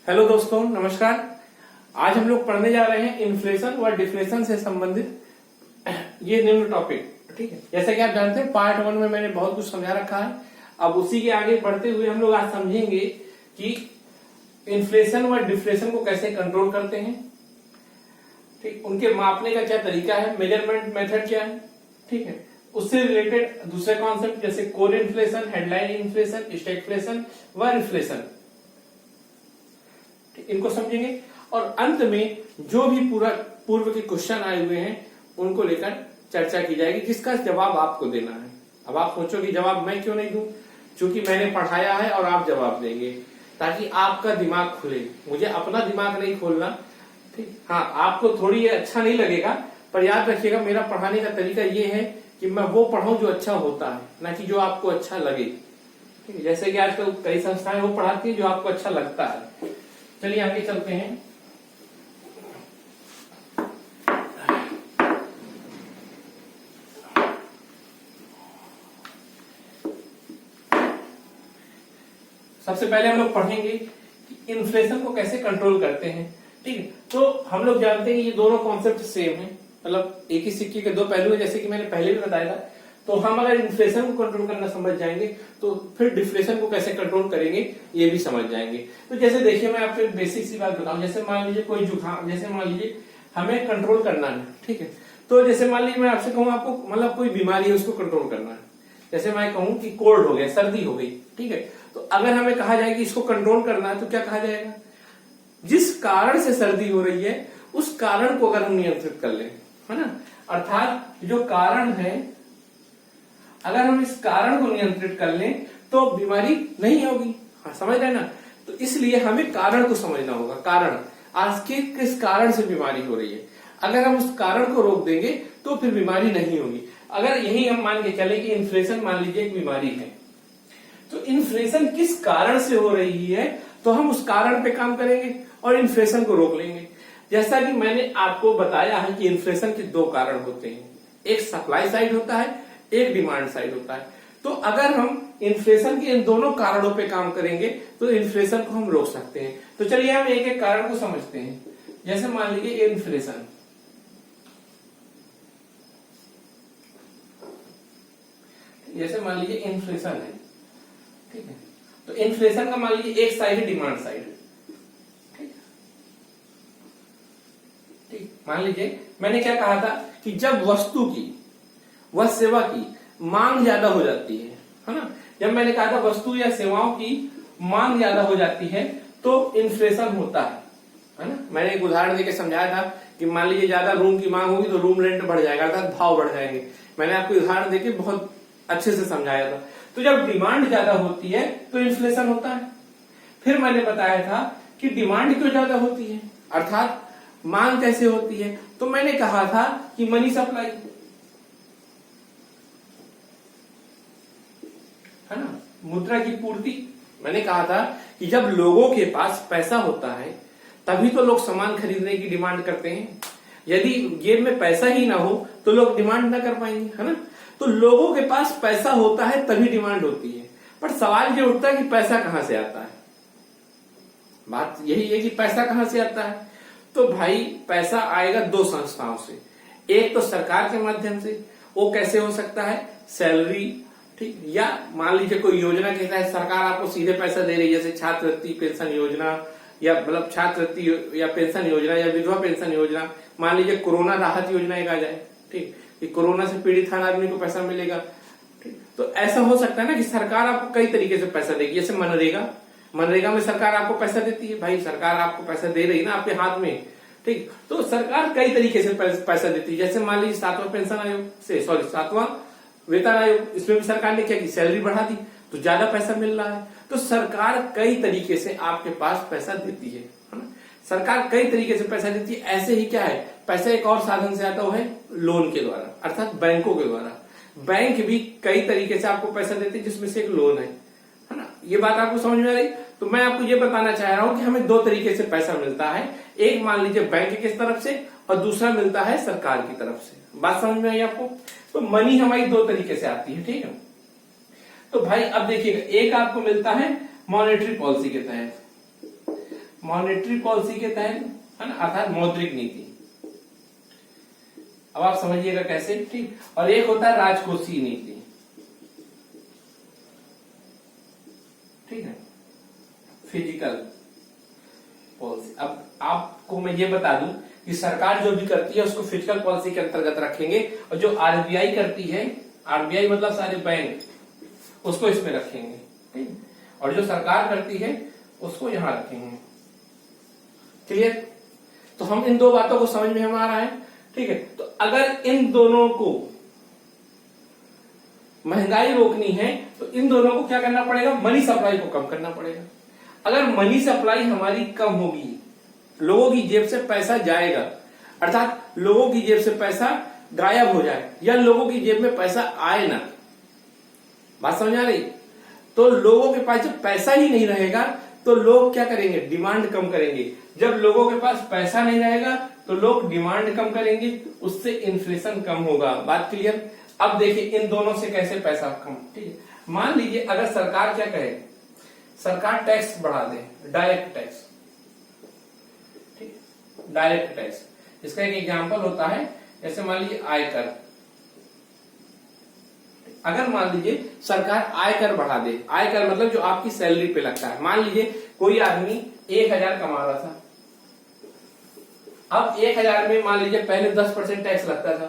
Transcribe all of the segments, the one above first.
Hello दोस्तों, नमस्कार। आज हम लोग पढ़ने जा रहे हैं इन्फ्लेशन व डिफ्लेशन से संबंधित ये निम्न टॉपिक। ठीक है, जैसा कि आप जानते हैं पार्ट 1 में मैंने बहुत कुछ समझा रखा है। अब उसी के आगे बढ़ते हुए हम लोग आज समझेंगे कि इन्फ्लेशन व डिफ्लेशन को कैसे कंट्रोल करते हैं। ठीक, उनके मापने का क्या तरीका है, मेजरमेंट मेथड क्या है। ठीक है, उससे रिलेटेड दूसरे कॉन्सेप्ट जैसे core inflation, headline inflation, stagflation व रिफ्लेशन, इनको समझेंगे। और अंत में जो भी पूर्व के क्वेश्चन आए हुए हैं उनको लेकर चर्चा की जाएगी, जिसका जवाब आपको देना है। अब आप सोचोगे जवाब मैं क्यों नहीं दूं, क्योंकि मैंने पढ़ाया है और आप जवाब देंगे, ताकि आपका दिमाग खुले। मुझे अपना दिमाग नहीं खोलना। ठीक, हाँ, आपको थोड़ी अच्छा नहीं लगेगा, पर याद रखिएगा मेरा पढ़ाने का तरीका ये है कि मैं वो पढ़ाऊं जो अच्छा होता है, ना कि जो आपको अच्छा लगे। ठीक है, जैसे कि आजकल कई संस्थाएं वो पढ़ाती है जो आपको अच्छा लगता है। चलिए आगे चलते हैं। सबसे पहले हम लोग पढ़ेंगे कि इन्फ्लेशन को कैसे कंट्रोल करते हैं। ठीक है, तो हम लोग जानते हैं ये दोनों कॉन्सेप्ट सेम है, मतलब एक ही सिक्के के दो पहलू है, जैसे कि मैंने पहले भी बताया था। तो हम अगर इन्फ्लेशन को कंट्रोल करना समझ जाएंगे तो फिर डिफ्लेशन को कैसे कंट्रोल करेंगे ये भी समझ जाएंगे। तो जैसे देखिए, मैं आपको एक बेसिक सी बात बताऊं। जैसे मान लीजिए कोई जुकाम, जैसे मान लीजिए हमें कंट्रोल करना है। ठीक है, तो जैसे मान लीजिए मैं आपसे कहूं आपको, मतलब कोई बीमारी है उसको कंट्रोल करना है। जैसे मैं कहूं कि कोल्ड हो गया, सर्दी हो गई। ठीक है, तो अगर हमें कहा जाए कि इसको कंट्रोल करना है तो क्या कहा जाएगा, जिस कारण से सर्दी हो रही है उस कारण को अगर हम नियंत्रित कर लें, है ना, अर्थात जो कारण है, अगर हम इस कारण को नियंत्रित कर लें तो बीमारी नहीं होगी। हाँ, समझ रहे ना। तो इसलिए हमें कारण को समझना होगा। कारण, आज के किस कारण से बीमारी हो रही है, अगर हम उस कारण को रोक देंगे तो फिर बीमारी नहीं होगी। अगर यही हम मान के चले कि इन्फ्लेशन मान लीजिए एक बीमारी है, तो इन्फ्लेशन किस कारण से हो रही है तो हम उस कारण पे काम करेंगे और इन्फ्लेशन को रोक लेंगे। जैसा कि मैंने आपको बताया है कि इन्फ्लेशन के दो कारण होते हैं, एक सप्लाई साइड होता है, एक डिमांड साइड होता है। तो अगर हम इन्फ्लेशन के इन दोनों कारणों पे काम करेंगे तो इन्फ्लेशन को हम रोक सकते हैं। तो चलिए हम एक एक कारण को समझते हैं। जैसे मान लीजिए इन्फ्लेशन, जैसे मान लीजिए इन्फ्लेशन है। ठीक है, तो इन्फ्लेशन का मान लीजिए एक साइड है डिमांड साइड। ठीक, मान लीजिए मैंने क्या कहा था कि जब वस्तु की व सेवा की मांग ज्यादा हो जाती है ना, जब मैंने कहा था वस्तु या सेवाओं की मांग ज्यादा हो जाती है तो इन्फ्लेशन होता है ना। मैंने एक उदाहरण देकर समझाया था कि मान लीजिए ज्यादा रूम की मांग होगी तो रूम रेंट बढ़ जाएगा, अर्थात भाव बढ़ जाएंगे। मैंने आपको उदाहरण देके बहुत अच्छे से समझाया था। तो जब डिमांड ज्यादा होती है तो इन्फ्लेशन होता है। फिर मैंने बताया था कि डिमांड क्यों ज्यादा होती है, अर्थात मांग कैसे होती है। तो मैंने कहा था कि मनी सप्लाई, है ना, मुद्रा की पूर्ति। मैंने कहा था कि जब लोगों के पास पैसा होता है तभी तो लोग सामान खरीदने की डिमांड करते हैं। यदि जेब में पैसा ही ना हो तो लोग डिमांड ना कर पाएंगे, है ना। तो लोगों के पास पैसा होता है तभी डिमांड होती है। पर सवाल ये उठता है कि पैसा कहां से आता है। बात यही है कि पैसा कहां से आता है। तो भाई पैसा आएगा दो संस्थाओं से, एक तो सरकार के माध्यम से। वो कैसे हो सकता है, सैलरी, ठीक, या मान लीजिए कोई योजना के तहत सरकार आपको सीधे पैसा दे रही है, जैसे छात्रवृत्ति पेंशन योजना, या मतलब छात्रवृत्ति या पेंशन योजना या विधवा पेंशन योजना। मान लीजिए कोरोना राहत योजना एक आ जाए, ठीक, कि कोरोना से पीड़ित हर आदमी को पैसा मिलेगा। ठीक, तो ऐसा हो सकता है ना कि सरकार आपको कई तरीके से पैसा देगी। जैसे मनरेगा में सरकार आपको पैसा देती है। भाई सरकार आपको पैसा दे रही है ना आपके हाथ में। ठीक, तो सरकार कई तरीके से पैसा देती है। जैसे मान लीजिए सातवां वेतन आयोग, इसमें भी सरकार ने क्या की, सैलरी बढ़ा दी तो ज्यादा पैसा मिल रहा है। तो सरकार कई तरीके से आपके पास पैसा देती है ना। सरकार कई तरीके से पैसा देती है। ऐसे ही क्या है, पैसा एक और साधन से आता है लोन के द्वारा, अर्थात बैंकों के द्वारा। बैंक भी कई तरीके से आपको पैसा देते हैं, जिसमें से एक लोन है ना। ये बात आपको समझ में आ रही। तो मैं आपको ये बताना चाह रहा हूं कि हमें दो तरीके से पैसा मिलता है, एक मान लीजिए बैंक की तरफ से और दूसरा मिलता है सरकार की तरफ से। बात समझ में आई आपको। तो मनी हमारी दो तरीके से आती है, ठीक है। तो भाई अब देखिएगा, एक आपको मिलता है मॉनेटरी पॉलिसी के तहत। मॉनेटरी पॉलिसी के तहत, है ना, अर्थात मौद्रिक नीति। अब आप समझिएगा कैसे, ठीक। और एक होता है राजकोषीय नीति, ठीक है, फिजिकल पॉलिसी। अब आपको मैं ये बता दूं कि सरकार जो भी करती है उसको फिजिकल पॉलिसी के अंतर्गत रखेंगे, और जो आरबीआई करती है, आरबीआई मतलब सारे बैंक, उसको इसमें रखेंगे, ठीक। और जो सरकार करती है उसको यहां रखेंगे। क्लियर? तो हम इन दो बातों को समझ में हम आ रहा है, ठीक है। तो अगर इन दोनों को महंगाई रोकनी है तो इन दोनों को क्या करना पड़ेगा, मनी सप्लाई को कम करना पड़ेगा। अगर मनी सप्लाई हमारी कम होगी, लोगों की जेब से पैसा जाएगा, अर्थात लोगों की जेब से पैसा गायब हो जाए या लोगों की जेब में पैसा आए ना, बात समझ आ रही? तो लोगों के पास जब पैसा ही नहीं रहेगा तो लोग क्या करेंगे, डिमांड कम करेंगे। जब लोगों के पास पैसा नहीं रहेगा तो लोग डिमांड कम करेंगे, उससे इन्फ्लेशन कम होगा। बात क्लियर? अब देखिए इन दोनों से कैसे पैसा कम, ठीक है। मान लीजिए अगर सरकार क्या कहे, सरकार टैक्स बढ़ा दे, डायरेक्ट टैक्स, ठीक, डायरेक्ट टैक्स। इसका एक एग्जांपल होता है, जैसे मान लीजिए आयकर। अगर मान लीजिए सरकार आयकर बढ़ा दे, आयकर मतलब जो आपकी सैलरी पे लगता है। मान लीजिए कोई आदमी 1000 कमा रहा था, अब 1000 में मान लीजिए पहले 10% टैक्स लगता था,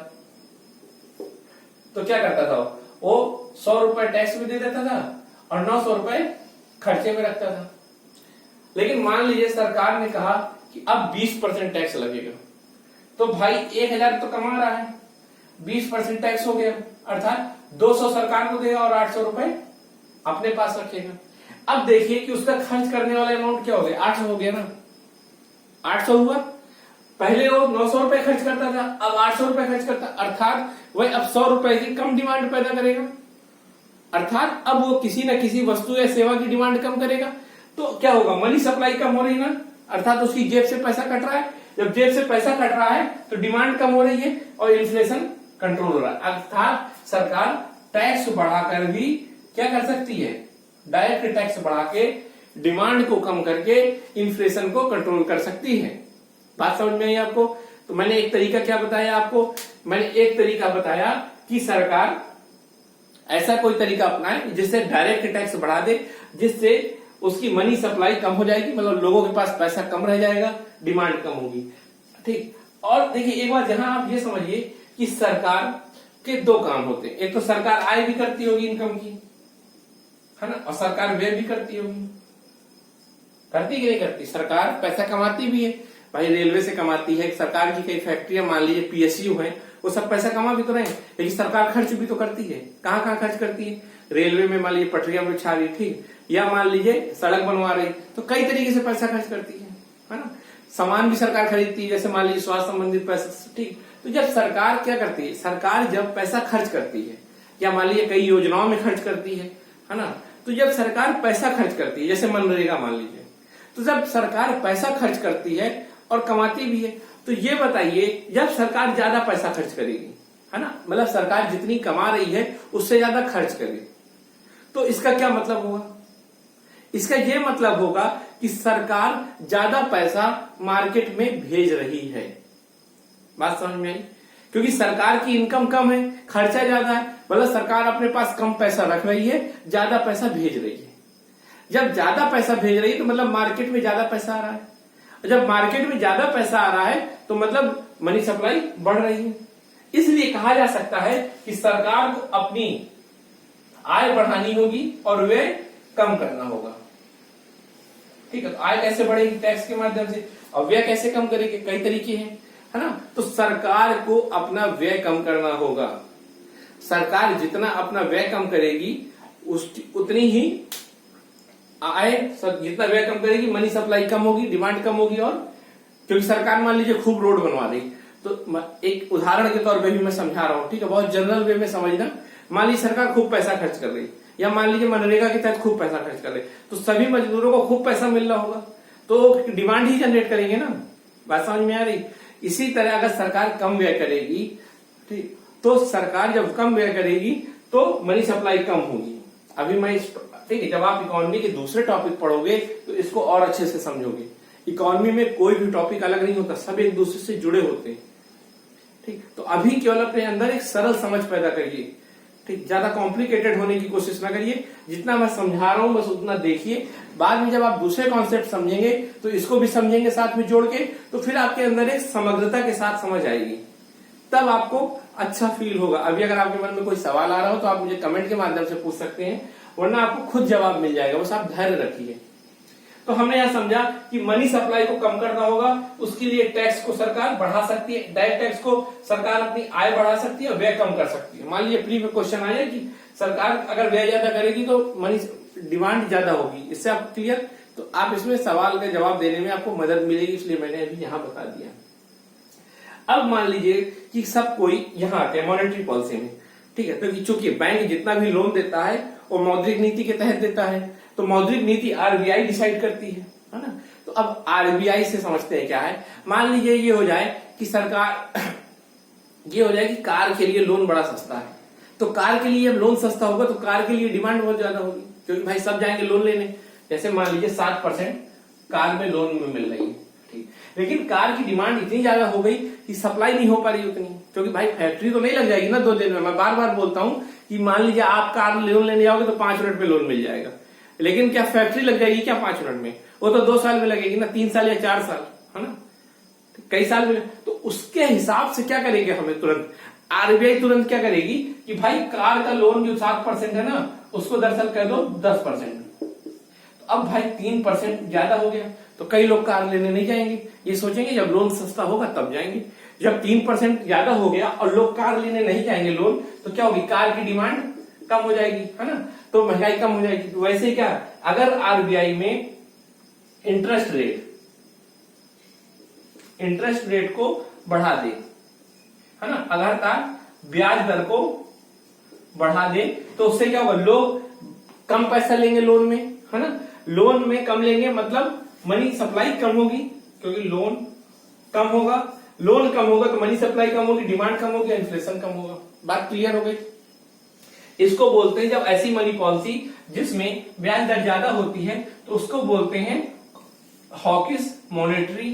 तो क्या करता था वो 100 रुपए टैक्स भी दे देता था और 900 रुपए खर्चे में रखता था। लेकिन मान लीजिए सरकार ने कहा कि अब 20% टैक्स लगेगा, तो भाई 1000 तो कमा रहा है, 20% टैक्स हो गया, अर्थात 200 सरकार को देगा और 800 रुपए अपने पास रखेगा। अब देखिए कि उसका खर्च करने वाला अमाउंट क्या हो गया, 800 हो गया ना, 800 हुआ। पहले वो 900 रुपए खर्च करता था, अब 800 रुपए खर्च करता, अर्थात वह अब 100 रुपए की कम डिमांड पैदा करेगा, अर्थात अब वो किसी न किसी वस्तु या सेवा की डिमांड कम करेगा। तो क्या होगा, मनी सप्लाई कम हो रही ना, अर्थात उसकी जेब से पैसा कट रहा है। जब जेब से पैसा कट रहा है तो डिमांड कम हो रही है और इन्फ्लेशन कंट्रोल हो रहा है। अर्थात सरकार टैक्स बढ़ाकर भी क्या कर सकती है, डायरेक्ट टैक्स बढ़ा के डिमांड को कम करके इन्फ्लेशन को कंट्रोल कर सकती है। बात समझ में आई आपको? तो मैंने एक तरीका क्या बताया आपको, मैंने एक तरीका बताया कि सरकार ऐसा कोई तरीका अपनाए जिससे डायरेक्ट टैक्स बढ़ा दे, जिससे उसकी मनी सप्लाई कम हो जाएगी, मतलब लोगों के पास पैसा कम रह जाएगा, डिमांड कम होगी, ठीक। और देखिए एक बात यहां आप ये समझिए कि सरकार के दो काम होते हैं, एक तो सरकार आय भी करती होगी इनकम की, है ना, और सरकार व्यय भी करती होगी। करती कि नहीं करती? सरकार पैसा कमाती भी है, भाई रेलवे से कमाती है, सरकार की कई फैक्ट्रियां मान लीजिए पीएसयू हैं, वो सब पैसा कमा भी तो रहे, लेकिन सरकार खर्च भी तो करती है। कहाँ कहाँ खर्च करती है? रेलवे में मान लीजिए पटरियां बिछा रही, ठीक, या मान लीजिए सड़क बनवा रही, तो कई तरीके से पैसा खर्च करती है ना। सामान भी सरकार खरीदती है, जैसे मान लीजिए स्वास्थ्य संबंधित पैसा, ठीक। तो जब सरकार क्या करती है, सरकार जब पैसा खर्च करती है या मान लीजिए कई योजनाओं में खर्च करती है ना, तो जब सरकार पैसा खर्च करती है, जैसे मनरेगा मान लीजिए, तो जब सरकार पैसा खर्च करती है और कमाती भी है, तो ये बताइए जब सरकार ज्यादा पैसा खर्च करेगी, है ना, मतलब सरकार जितनी कमा रही है उससे ज्यादा खर्च करे, तो इसका क्या मतलब होगा? इसका ये मतलब होगा कि सरकार ज्यादा पैसा मार्केट में भेज रही है। बात समझ में आई? क्योंकि सरकार की इनकम कम है, खर्चा ज्यादा है, मतलब सरकार अपने पास कम पैसा रख रही है, ज्यादा पैसा भेज रही है। जब ज्यादा पैसा भेज रही है तो मतलब मार्केट में ज्यादा पैसा आ रहा है, जब मार्केट में ज्यादा पैसा आ रहा है तो मतलब मनी सप्लाई बढ़ रही है। इसलिए कहा जा सकता है कि सरकार को अपनी आय बढ़ानी होगी और व्यय कम करना होगा, ठीक है। तो आय कैसे बढ़ेगी? टैक्स के माध्यम से। और व्यय कैसे कम करेगी? कई तरीके हैं, है ना। तो सरकार को अपना व्यय कम करना होगा। सरकार जितना अपना व्यय कम करेगी उतनी ही आय, जितना व्यय कम करेगी मनी सप्लाई कम होगी, डिमांड कम होगी। और क्योंकि सरकार मान लीजिए खूब रोड बनवा रही, तो एक उदाहरण के तौर पे भी मैं समझा रहा हूं, ठीक है, बहुत जनरल वे में समझना। मान लीजिए सरकार खूब पैसा खर्च कर रही, या मान लीजिए मनरेगा के तहत खूब पैसा खर्च कर रही, तो सभी मजदूरों को खूब पैसा मिल रहा होगा, तो डिमांड ही जनरेट करेंगे ना। बात समझ में आ रही? इसी तरह अगर सरकार कम व्यय करेगी, ठीक, तो सरकार जब कम व्यय करेगी तो मनी सप्लाई कम होगी। अभी मैं ठीक है, जब आप इकोनॉमी के दूसरे टॉपिक पढ़ोगे तो इसको और अच्छे से समझोगे। इकोनॉमी में कोई भी टॉपिक अलग नहीं होता, सब एक दूसरे से जुड़े होते हैं। ठीक, तो अभी केवल अपने अंदर एक सरल समझ पैदा करिए। ठीक, ज्यादा कॉम्प्लिकेटेड होने की कोशिश ना करिए, जितना मैं समझा रहा हूं बस उतना देखिए। बाद में जब आप दूसरे कॉन्सेप्ट समझेंगे तो इसको भी समझेंगे साथ में जोड़ के, तो फिर आपके अंदर एक समग्रता के साथ समझ आएगी, तब आपको अच्छा फील होगा। अभी अगर आपके मन में कोई सवाल आ रहा हो तो आप मुझे कमेंट के माध्यम से पूछ सकते हैं, वरना आपको खुद जवाब मिल जाएगा, बस आप धैर्य रखिए। तो हमने यह समझा कि मनी सप्लाई को कम करना होगा, उसके लिए टैक्स को सरकार बढ़ा सकती है, डायरेक्ट टैक्स को सरकार अपनी आय बढ़ा सकती है और व्यय कम कर सकती है। मान लीजिए प्री में क्वेश्चन आ जाए कि सरकार अगर व्यय ज्यादा करेगी तो मनी डिमांड ज्यादा होगी, इससे आप क्लियर, तो आप इसमें सवाल का जवाब देने में आपको मदद मिलेगी, इसलिए मैंने अभी यहां बता दिया। अब मान लीजिए कि सब कोई यहां आते हैं मॉनेटरी पॉलिसी में, ठीक है, तो चूंकि बैंक जितना भी लोन देता है वो मौद्रिक नीति के तहत देता है, तो मौद्रिक नीति आरबीआई डिसाइड करती है ना। तो अब आरबीआई से समझते हैं क्या है। मान लीजिए ये हो जाए कि सरकार ये हो जाए कि कार के लिए लोन बड़ा सस्ता है, तो कार के लिए जब लोन सस्ता होगा तो कार के लिए डिमांड बहुत ज्यादा होगी, क्योंकि भाई सब जाएंगे लोन लेने। जैसे मान लीजिए 7% कार में लोन में मिल रही है, ठीक, लेकिन कार की डिमांड इतनी ज्यादा हो गई कि सप्लाई नहीं हो पा रही उतनी, क्योंकि भाई फैक्ट्री तो नहीं लग जाएगी ना 2 दिन में। मैं बार बार बोलता हूं कि मान लीजिए आप कार लोन लेने जाओगे तो 5 मिनट में लोन मिल जाएगा, लेकिन क्या फैक्ट्री लग जाएगी क्या 5 मिनट में? वो तो 2 साल में लगेगी ना, 3 साल या 4 साल, है ना, कई साल में। तो उसके हिसाब से क्या करेंगे हमें तुरंत आरबीआई तुरंत क्या करेगी कि भाई कार का लोन जो 7% है ना, उसको दरअसल कह दो 10%। तो अब भाई 3% ज्यादा हो गया, तो कई लोग कार लेने नहीं जाएंगे, ये सोचेंगे जब लोन सस्ता होगा तब जाएंगे। जब 3% ज्यादा हो गया और लोग कार लेने नहीं जाएंगे लोन, तो क्या होगी, कार की डिमांड कम हो जाएगी, है ना, तो महंगाई कम हो जाएगी। तो वैसे क्या, अगर आरबीआई में इंटरेस्ट रेट को बढ़ा दे, है ना, लगातार ब्याज दर को बढ़ा दे, तो उससे क्या होगा, लोग कम पैसा लेंगे लोन में, है ना, लोन में कम लेंगे, मतलब मनी सप्लाई कम होगी, क्योंकि लोन कम होगा तो मनी सप्लाई कम होगी, डिमांड कम होगी, इन्फ्लेशन कम होगा। बात क्लियर हो गई। इसको बोलते हैं, जब ऐसी मनी पॉलिसी जिसमें ब्याज दर ज्यादा होती है तो उसको बोलते हैं हॉकिश मॉनेटरी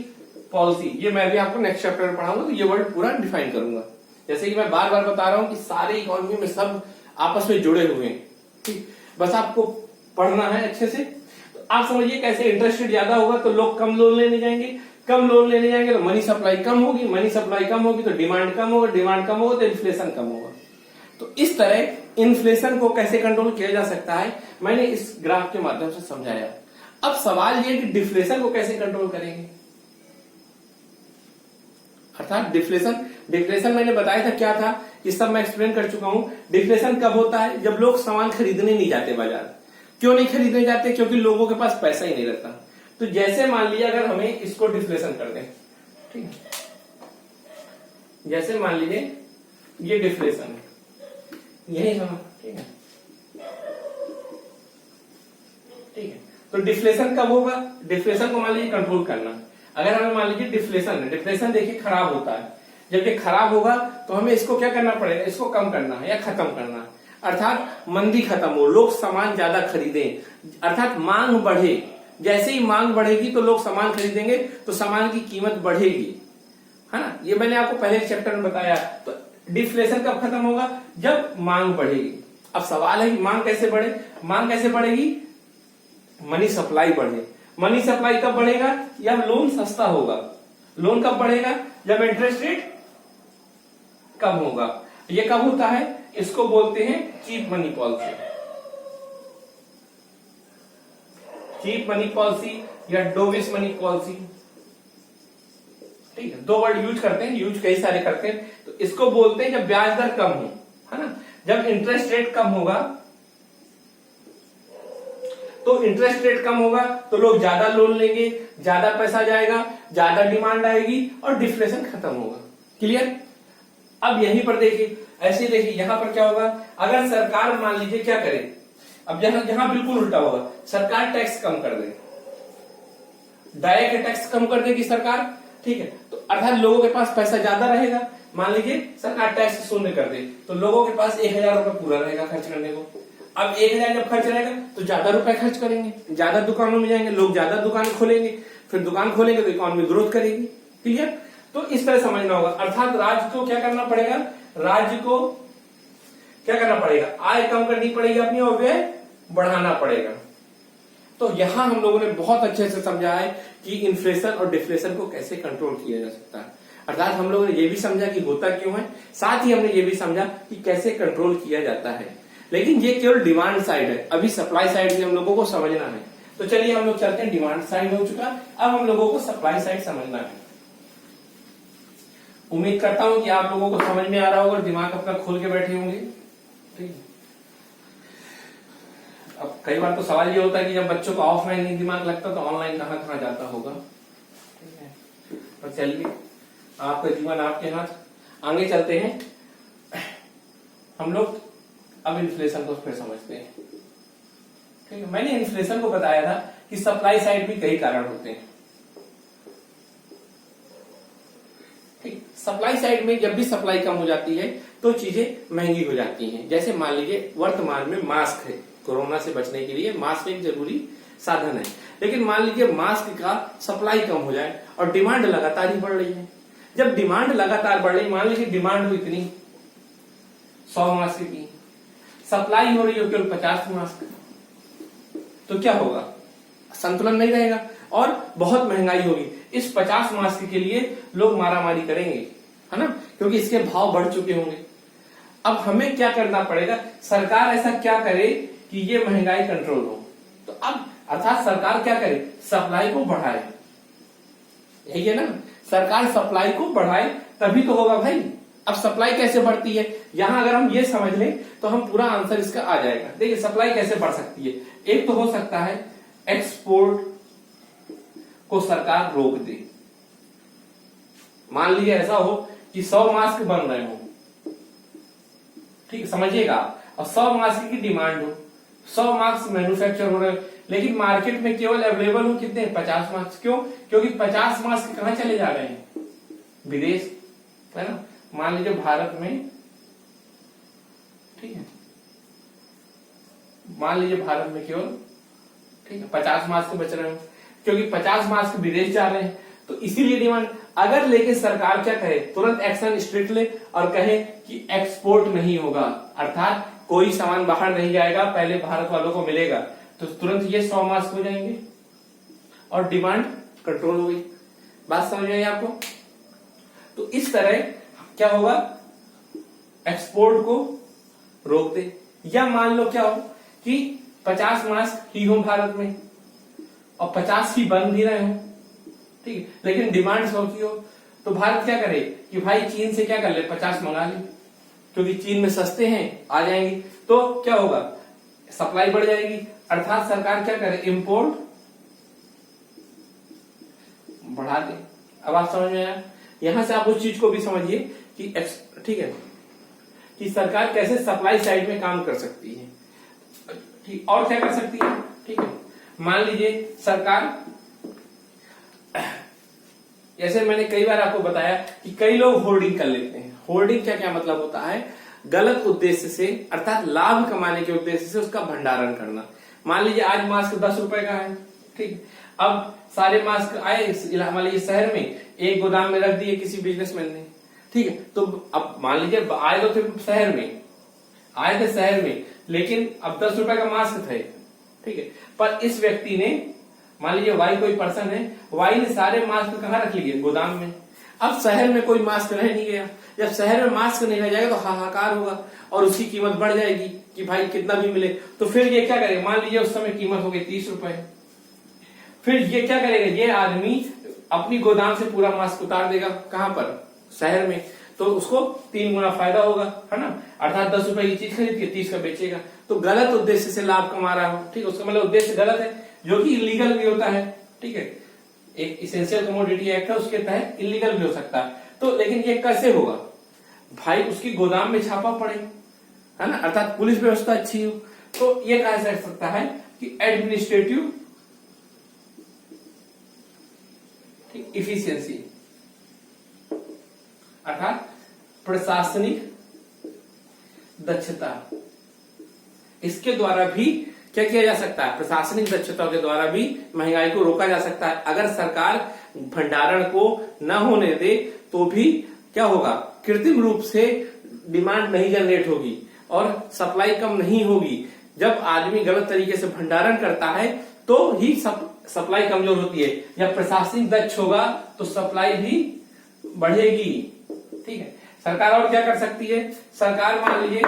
पॉलिसी। ये मैं भी आपको नेक्स्ट चैप्टर में पढ़ाऊंगा, तो ये वर्ड पूरा डिफाइन करूंगा। जैसे कि मैं बार बार बता रहा हूं कि सारे इकोनॉमी में सब आपस में जुड़े हुए हैं, ठीक, बस आपको पढ़ना है अच्छे से। तो आप समझिए कैसे, इंटरेस्ट रेट ज्यादा होगा तो लोग कम लोन लेने जाएंगे, कम लोन लेने जाएंगे तो मनी सप्लाई कम होगी, मनी सप्लाई कम होगी तो डिमांड कम होगा, डिमांड कम होगा तो इन्फ्लेशन कम होगा। तो इस तरह इन्फ्लेशन को कैसे कंट्रोल किया जा सकता है, मैंने इस ग्राफ के माध्यम से समझाया। अब सवाल ये कि डिफ्लेशन को कैसे कंट्रोल करेंगे, अर्थात डिफ्लेशन मैंने बताया था क्या था, ये सब मैं एक्सप्लेन कर चुका हूं। डिफ्लेशन कब होता है, जब लोग सामान खरीदने नहीं जाते बाजार। क्यों नहीं खरीदने जाते, क्योंकि लोगों के पास पैसा ही नहीं रहता। तो जैसे मान लीजिए अगर हमें इसको डिफ्लेशन कर दें, ठीक है, जैसे मान लीजिए ये डिफ्लेशन है, यही समझ, ठीक है, ठीक है। तो डिफ्लेशन कब होगा, डिफ्लेशन को मान लीजिए कंट्रोल करना। अगर हमें मान लीजिए डिफ्लेशन देखिए खराब होता है, जब ये खराब होगा तो हमें इसको क्या करना पड़ेगा, इसको कम करना है या खत्म करना है, अर्थात मंदी खत्म हो, लोग सामान ज्यादा खरीदें, अर्थात मांग बढ़े। जैसे ही मांग बढ़ेगी तो लोग सामान खरीदेंगे, तो सामान की कीमत बढ़ेगी, है ना, ये मैंने आपको पहले चैप्टर में बताया। तो डिफ्लेशन कब खत्म होगा, जब मांग बढ़ेगी। अब सवाल है कि मांग कैसे बढ़ेगी, मनी सप्लाई बढ़े। मनी सप्लाई कब बढ़ेगा, जब लोन सस्ता होगा। लोन कब बढ़ेगा, जब इंटरेस्ट रेट कम होगा। ये कब होता है, इसको बोलते हैं cheap money policy, cheap money policy या डोविश मनी पॉलिसी, ठीक है। 2 वर्ड यूज करते हैं, यूज कई सारे करते हैं। तो इसको बोलते हैं जब ब्याज दर कम हो, है ना, जब इंटरेस्ट रेट कम होगा, तो इंटरेस्ट रेट कम होगा तो लोग ज्यादा लोन लेंगे, ज्यादा पैसा जाएगा, ज्यादा डिमांड आएगी और डिफ्लेशन खत्म होगा। क्लियर। अब यहीं पर देखिए, ऐसे देखिए यहां पर क्या होगा, अगर सरकार मान लीजिए क्या करे, अब यहां बिल्कुल उल्टा होगा, सरकार टैक्स कम कर दे, डायरेक्ट टैक्स कम कर देगी सरकार, ठीक है, तो अर्थात लोगों के पास पैसा ज्यादा रहेगा। मान लीजिए सरकार टैक्स शून्य कर दे, तो लोगों के पास 1000 रुपए पूरा रहेगा खर्च करने को। अब 1000 जब खर्च रहेगा तो ज्यादा रुपए खर्च करेंगे, ज्यादा दुकानों में जाएंगे, लोग ज्यादा दुकान खोलेंगे, फिर दुकान खोलेंगे तो इकोनॉमी ग्रोथ करेगी। क्लियर? तो इस तरह समझना होगा। अर्थात राज्य को क्या करना पड़ेगा, राज्य को क्या करना पड़ेगा, आय कम करनी पड़ेगी अपनी और व्यय बढ़ाना पड़ेगा। तो यहां हम लोगों ने बहुत अच्छे से समझा है कि इन्फ्लेशन और डिफ्लेशन को कैसे कंट्रोल किया जा सकता है। अर्थात हम लोगों ने ये भी समझा कि होता क्यों है, साथ ही हमने ये भी समझा कि कैसे कंट्रोल किया जाता है। लेकिन ये केवल डिमांड साइड है, अभी सप्लाई साइड भी हम लोगों को समझना है। तो चलिए हम लोग चलते हैं, डिमांड साइड हो चुका, अब हम लोगों को सप्लाई साइड समझना है। उम्मीद करता हूं कि आप लोगों को समझ में आ रहा होगा, दिमाग अपना खोल के बैठे होंगे। ठीक है, अब कई बार तो सवाल ये होता है कि जब बच्चों को ऑफलाइन नहीं दिमाग लगता तो ऑनलाइन कहां कहां जाता होगा। ठीक है, और चलिए आपका जीवन आपके हाथ, आगे चलते हैं हम लोग। अब इन्फ्लेशन को फिर समझते हैं। ठीक है, मैंने इन्फ्लेशन को बताया था कि सप्लाई साइड भी कई कारण होते हैं। ठीक, सप्लाई साइड में जब भी सप्लाई कम हो जाती है तो चीजें महंगी हो जाती हैं। जैसे मान लीजिए वर्तमान में मास्क है, कोरोना से बचने के लिए मास्क एक जरूरी साधन है, लेकिन मान लीजिए मास्क का सप्लाई कम हो जाए और डिमांड लगातार ही बढ़ रही है। जब डिमांड लगातार बढ़ रही, मान लीजिए डिमांड हो इतनी 100 मास्क की, सप्लाई हो रही हो केवल 50 मास्क, तो क्या होगा, संतुलन नहीं रहेगा और बहुत महंगाई होगी। इस 50 मास्क के लिए लोग मारामारी करेंगे, है ना, क्योंकि इसके भाव बढ़ चुके होंगे। अब हमें क्या करना पड़ेगा, सरकार ऐसा क्या करे कि ये महंगाई कंट्रोल हो। तो अब अर्थात सरकार क्या करे, सप्लाई को बढ़ाए। यही है ना, सरकार सप्लाई को बढ़ाए तभी तो होगा भाई। अब सप्लाई कैसे बढ़ती है, यहां अगर हम ये समझ लें तो हम पूरा आंसर इसका आ जाएगा। देखिए सप्लाई कैसे बढ़ सकती है, एक तो हो सकता है एक्सपोर्ट को सरकार रोक दे। मान लीजिए ऐसा हो कि 100 मास्क बन रहे हो, ठीक समझिएगा, और 100 मास्क की डिमांड हो, 100 मास्क मैन्युफैक्चर हो रहे हो, लेकिन मार्केट में केवल अवेलेबल हो कितने, 50 मास्क। क्यों, क्योंकि 50 मास्क कहां चले जा रहे हैं, विदेश, है ना। मान लीजिए भारत में, ठीक है, मान लीजिए भारत में केवल, ठीक है, 50 मास्क बच रहे हो, क्योंकि 50 मास्क विदेश जा रहे हैं, तो इसीलिए डिमांड। अगर लेकिन सरकार क्या कहे, तुरंत एक्शन स्ट्रिक्ट ले और कहे कि एक्सपोर्ट नहीं होगा, अर्थात कोई सामान बाहर नहीं जाएगा, पहले भारत वालों को मिलेगा, तो तुरंत ये 100 मास्क हो जाएंगे और डिमांड कंट्रोल हो गई। बात समझ में आई आपको। तो इस तरह क्या होगा, एक्सपोर्ट को रोक दे, या मान लो क्या हो कि 50 मास्क ही हो भारत में और 50 ही बन भी रहे हो, ठीक है, लेकिन डिमांड 100 की हो, तो भारत क्या करे कि भाई चीन से क्या कर ले, 50 मंगा ले, क्योंकि चीन में सस्ते हैं, आ जाएंगे, तो क्या होगा, सप्लाई बढ़ जाएगी। अर्थात सरकार क्या करे, इंपोर्ट बढ़ा दे। अब आप समझ में आया। यहां से आप उस चीज को भी समझिए कि ठीक है, कि सरकार कैसे सप्लाई साइड में काम कर सकती है, ठीक, और क्या कर सकती है। ठीक है, मान लीजिए सरकार, जैसे मैंने कई बार आपको बताया कि कई लोग होर्डिंग कर लेते हैं। होर्डिंग क्या क्या मतलब होता है, गलत उद्देश्य से, अर्थात लाभ कमाने के उद्देश्य से उसका भंडारण करना। मान लीजिए आज मास्क 10 रुपए का है, ठीक, अब सारे मास्क आए मान लीजिए शहर में, एक गोदाम में रख दिए किसी बिजनेसमैन ने, ठीक है, तो अब मान लीजिए आए तो थे शहर में, आए थे शहर में, लेकिन अब 10 रुपए का मास्क थे, ठीक है, पर इस व्यक्ति ने, मान लीजिए वाई कोई पर्सन है, वाई ने सारे मास्क कहाँ रख लिए, गोदाम में। अब शहर में कोई मास्क रह नहीं गया, जब शहर में मास्क नहीं रह जाएगा तो हाहाकार होगा और उसकी कीमत बढ़ जाएगी कि भाई कितना भी मिले, तो फिर ये क्या करेगा, मान लीजिए उस समय कीमत हो गई 30 रुपए, फिर ये क्या करेगा, ये आदमी अपनी गोदाम से पूरा मास्क उतार देगा, कहां पर, शहर में, तो उसको 3 गुना फायदा होगा, है ना। अर्थात 10 रुपए की चीज खरीद के 30 का बेचेगा, तो गलत उद्देश्य से लाभ कमा रहा हो, ठीक, उसका मतलब उद्देश्य गलत है, जो कि इलीगल भी होता है, ठीक है, एक इसेंशियल कमोडिटी एक्ट है, उसके तहत इलीगल भी हो सकता है। तो लेकिन ये कैसे होगा भाई, उसकी गोदाम में छापा पड़े, है ना, अर्थात पुलिस व्यवस्था अच्छी हो, तो ये कहा जा सकता है कि एडमिनिस्ट्रेटिव इफिशियंसी, अर्थात प्रशासनिक दक्षता, इसके द्वारा भी क्या किया जा सकता है, प्रशासनिक दक्षता के द्वारा भी महंगाई को रोका जा सकता है। अगर सरकार भंडारण को न होने दे तो भी क्या होगा, कृत्रिम रूप से डिमांड नहीं जनरेट होगी और सप्लाई कम नहीं होगी। जब आदमी गलत तरीके से भंडारण करता है तो ही सप्लाई कमजोर होती है। जब प्रशासनिक दक्ष होगा तो सप्लाई भी बढ़ेगी। ठीक है, सरकार और क्या कर सकती है, सरकार मान लीजिए,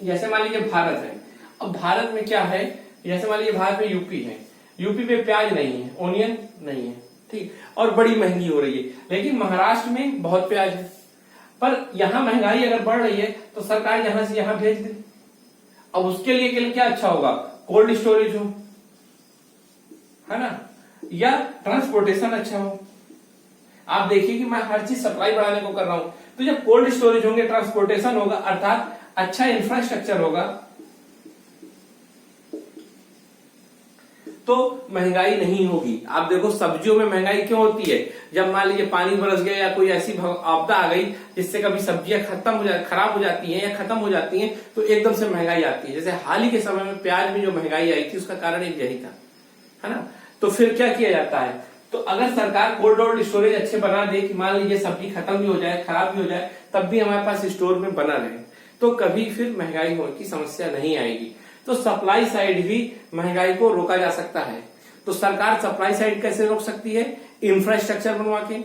जैसे मान लीजिए भारत है, अब भारत में क्या है, जैसे मान लीजिए भारत में यूपी है, यूपी में प्याज नहीं है, ओनियन नहीं है, ठीक, और बड़ी महंगी हो रही है। लेकिन महाराष्ट्र में बहुत प्याज है, पर यहां महंगाई अगर बढ़ रही है तो सरकार यहां से यहां भेज दे। अब उसके लिए क्या अच्छा होगा, कोल्ड स्टोरेज हो, है ना, या ट्रांसपोर्टेशन अच्छा हो। आप देखिए कि मैं हर चीज सप्लाई बढ़ाने को कर रहा हूं, तो जब कोल्ड स्टोरेज होंगे, ट्रांसपोर्टेशन होगा, अर्थात अच्छा इंफ्रास्ट्रक्चर होगा, तो महंगाई नहीं होगी। आप देखो सब्जियों में महंगाई क्यों होती है, जब मान लीजिए पानी बरस गया या कोई ऐसी आपदा आ गई जिससे कभी सब्जियां खराब हो जाती हैं या खत्म हो जाती हैं, तो एकदम से महंगाई आती है। जैसे हाल ही के समय में प्याज में जो महंगाई आई थी उसका कारण एक यही था, है ना। तो फिर क्या किया जाता है, तो अगर सरकार कोल्ड स्टोरेज अच्छे बना दे कि मान लीजिए सब्जी खत्म भी हो जाए, खराब भी हो जाए, तब भी हमारे पास स्टोर में बना रहे, तो कभी फिर महंगाई होने की समस्या नहीं आएगी। तो सप्लाई साइड भी महंगाई को रोका जा सकता है। तो सरकार सप्लाई साइड कैसे रोक सकती है, इंफ्रास्ट्रक्चर बनवा के,